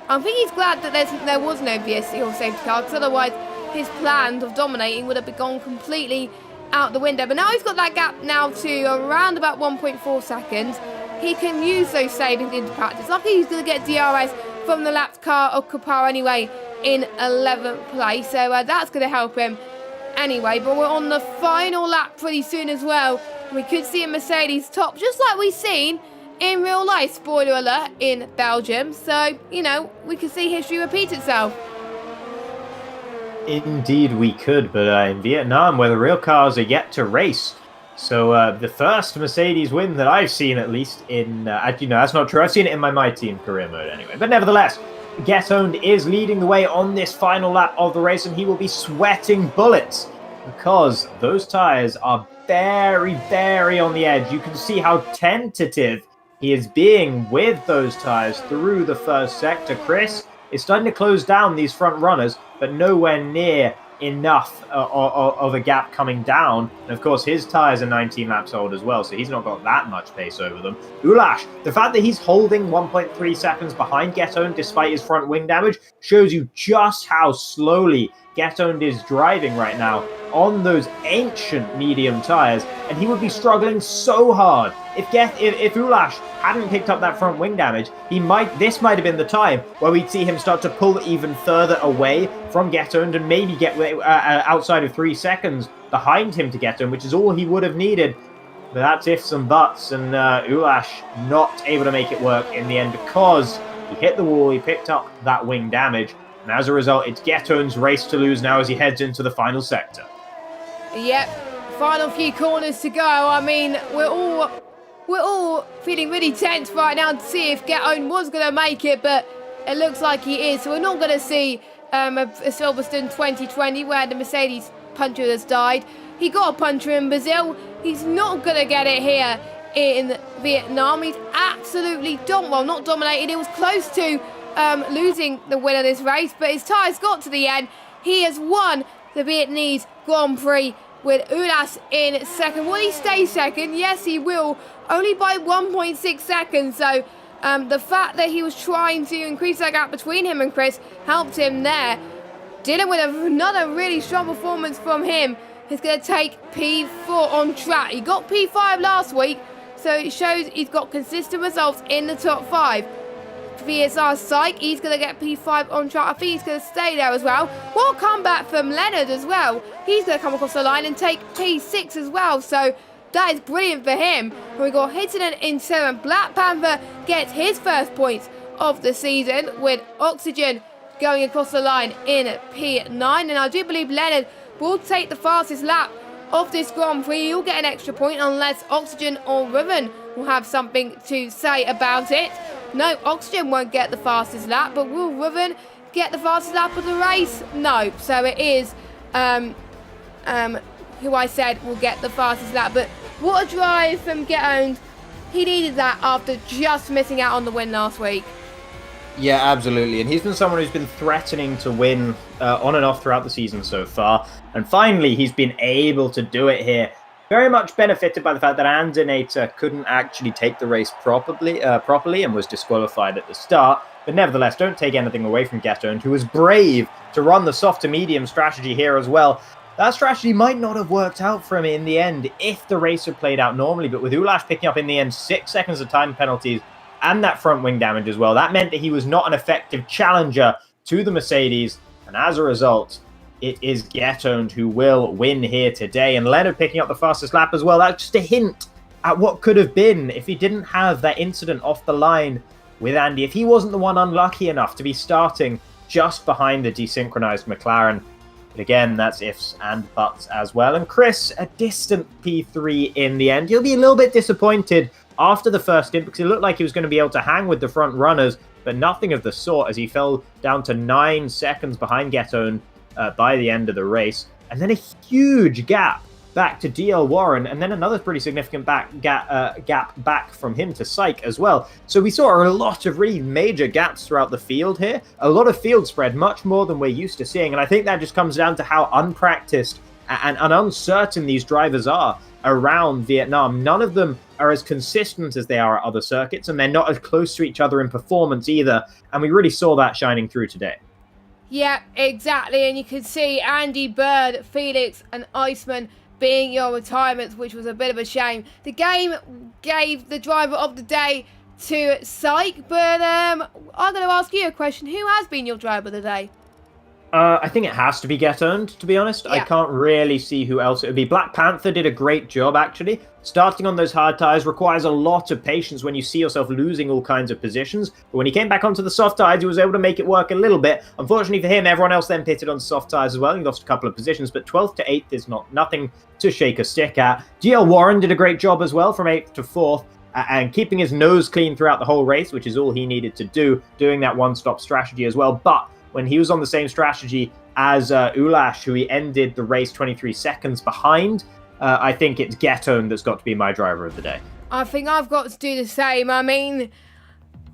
I think he's glad that there was no VSC or safety car, because otherwise his plans of dominating would have gone completely out the window. But now he's got that gap now to around about 1.4 seconds. He can use those savings into practice. Luckily he's going to get DRS from the lapped car of Kapar anyway in 11th place. So that's going to help him anyway. But we're on the final lap pretty soon as well. We could see a Mercedes top, just like we've seen in real life, spoiler alert, in Belgium. So, you know, we could see history repeat itself. Indeed we could, but in Vietnam, where the real cars are yet to race. So the first Mercedes win that I've seen, at least, in, you know, that's not true. I've seen it in my Team career mode anyway. But nevertheless, Get Owned is leading the way on this final lap of the race, and he will be sweating bullets because those tyres are very, very on the edge. You can see how tentative he is being with those tyres through the first sector. Chris is starting to close down these front runners, but nowhere near enough of a gap coming down. And of course, his tyres are 19 laps old as well, so he's not got that much pace over them. Ulash, the fact that he's holding 1.3 seconds behind Get-Owned despite his front wing damage shows you just how slowly Get-Owned is driving right now on those ancient medium tyres, and he would be struggling so hard. If Ulash hadn't picked up that front wing damage, this might have been the time where we'd see him start to pull even further away from Get-Owned and maybe get outside of 3 seconds behind him to Get-Owned, which is all he would have needed. But that's ifs and buts, and Ulash not able to make it work in the end because he hit the wall, he picked up that wing damage, and as a result, it's Get-Owned's race to lose now as he heads into the final sector. Yep, final few corners to go. I mean, we're all feeling really tense right now to see if Get-Owned was going to make it, but it looks like he is. So we're not going to see a Silverstone 2020 where the Mercedes puncher has died. He got a puncher in Brazil. He's not going to get it here in Vietnam. He's absolutely not dominated. It was close to losing the win of this race, but his tyres got to the end. He has won the Vietnamese Grand Prix with Ulas in second. Will he stay second? Yes, he will, only by 1.6 seconds. So the fact that he was trying to increase that gap between him and Chris helped him there. Dylan with another really strong performance from him. He's going to take P4 on track. He got P5 last week, so it shows he's got consistent results in the top 5. VSR Psych, he's going to get P5 on track. I think he's going to stay there as well. What a comeback from Leonard as well. He's going to come across the line and take P6 as well. So that is brilliant for him. And we got Hittinen in 7. Black Panther gets his first points of the season with Oxygen going across the line in P9. And I do believe Leonard will take the fastest lap of this Grand Prix. He'll get an extra point unless Oxygen or Riven will have something to say about it. No, Oxygen won't get the fastest lap, but will Riven get the fastest lap of the race? No. So it is who I said will get the fastest lap. But what a drive from Get-Owned. He needed that after just missing out on the win last week. Yeah, absolutely. And he's been someone who's been threatening to win on and off throughout the season so far. And finally, he's been able to do it here. Very much benefited by the fact that Andinator couldn't actually take the race properly and was disqualified at the start. But nevertheless, don't take anything away from Get-Owned, who was brave to run the soft to medium strategy here as well. That strategy might not have worked out for him in the end if the race had played out normally. But with Ulash picking up in the end 6 seconds of time penalties and that front wing damage as well, that meant that he was not an effective challenger to the Mercedes. And as a result, it is Get-Owned who will win here today. And Leonard picking up the fastest lap as well. That's just a hint at what could have been if he didn't have that incident off the line with Andy. If he wasn't the one unlucky enough to be starting just behind the desynchronized McLaren. But again, that's ifs and buts as well. And Chris, a distant P3 in the end. He'll be a little bit disappointed after the first stint because it looked like he was going to be able to hang with the front runners, but nothing of the sort as he fell down to 9 seconds behind Get-Owned by the end of the race. And then a huge gap back to DL Warren, and then another pretty significant gap back from him to Syke as well. So we saw a lot of really major gaps throughout the field here. A lot of field spread, much more than we're used to seeing. And I think that just comes down to how unpracticed and uncertain these drivers are around Vietnam. None of them are as consistent as they are at other circuits, and they're not as close to each other in performance either. And we really saw that shining through today. Yeah, exactly. And you could see Andy Bird, Felix and Iceman being your retirements, which was a bit of a shame. The game gave the driver of the day to Syke, but I'm going to ask you a question. Who has been your driver of the day? I think it has to be Get-Owned, to be honest. Yeah. I can't really see who else it would be. Black Panther did a great job, actually. Starting on those hard tyres requires a lot of patience when you see yourself losing all kinds of positions. But when he came back onto the soft tyres, he was able to make it work a little bit. Unfortunately for him, everyone else then pitted on soft tyres as well. He lost a couple of positions, but 12th to 8th is nothing to shake a stick at. GL Warren did a great job as well from 8th to 4th. And keeping his nose clean throughout the whole race, which is all he needed to do, doing that one-stop strategy as well. But when he was on the same strategy as Ulash, who he ended the race 23 seconds behind, I think it's Get-Owned that's got to be my driver of the day. I think I've got to do the same. I mean,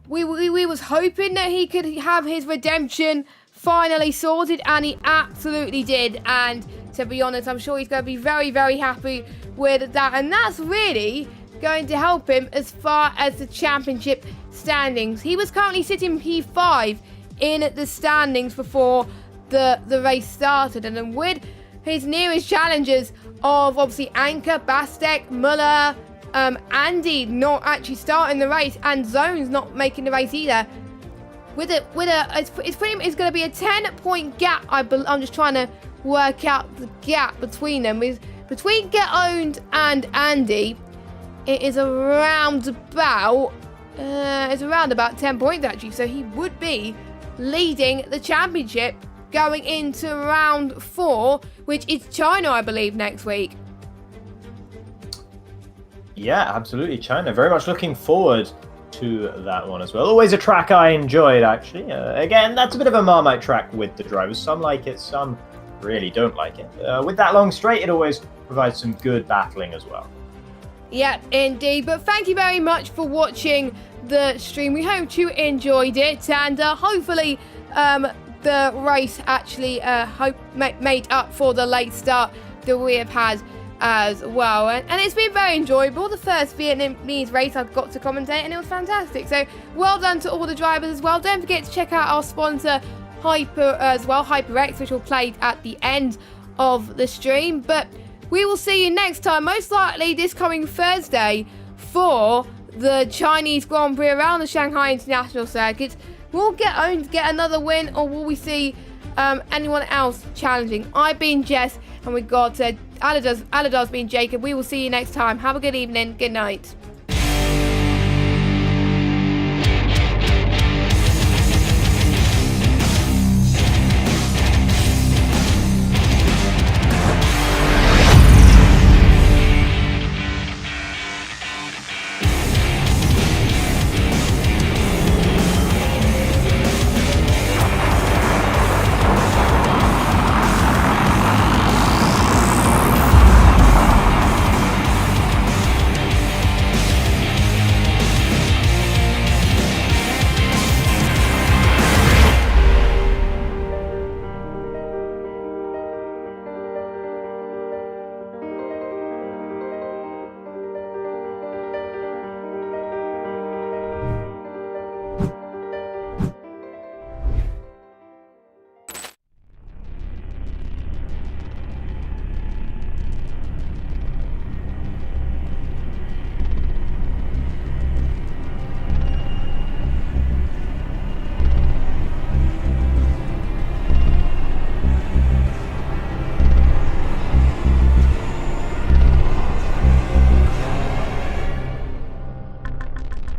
we was hoping that he could have his redemption finally sorted, and he absolutely did. And to be honest, I'm sure he's going to be very, very happy with that. And that's really going to help him as far as the championship standings. He was currently sitting P5 in the standings before the race started. And then with his nearest challengers of obviously Anker, Bastek, Muller, Andy not actually starting the race, and Zone's not making the race either. It's going to be a 10-point gap. I'm just trying to work out the gap between them. Between Get Owned and Andy, it is around about 10 points actually. So he would be leading the championship going into round 4, which is China, I believe, next week. Yeah, absolutely, China. Very much looking forward to that one as well. Always a track I enjoyed, actually. Again, that's a bit of a Marmite track with the drivers. Some like it, some really don't like it. With that long straight, it always provides some good battling as well. Yeah, indeed. But thank you very much for watching the stream. We hope you enjoyed it, and hopefully the race actually made up for the late start that we have had as well. And it's been very enjoyable. The first Vietnamese race I've got to commentate, and it was fantastic. So well done to all the drivers as well. Don't forget to check out our sponsor Hyper as well, HyperX, which will play at the end of the stream. But we will see you next time, most likely this coming Thursday, for the Chinese Grand Prix around the Shanghai International Circuit. Will Get Owned get another win, or will we see anyone else challenging? I've been Jess, and we've got Aladar's been Jacob. We will see you next time. Have a good evening. Good night.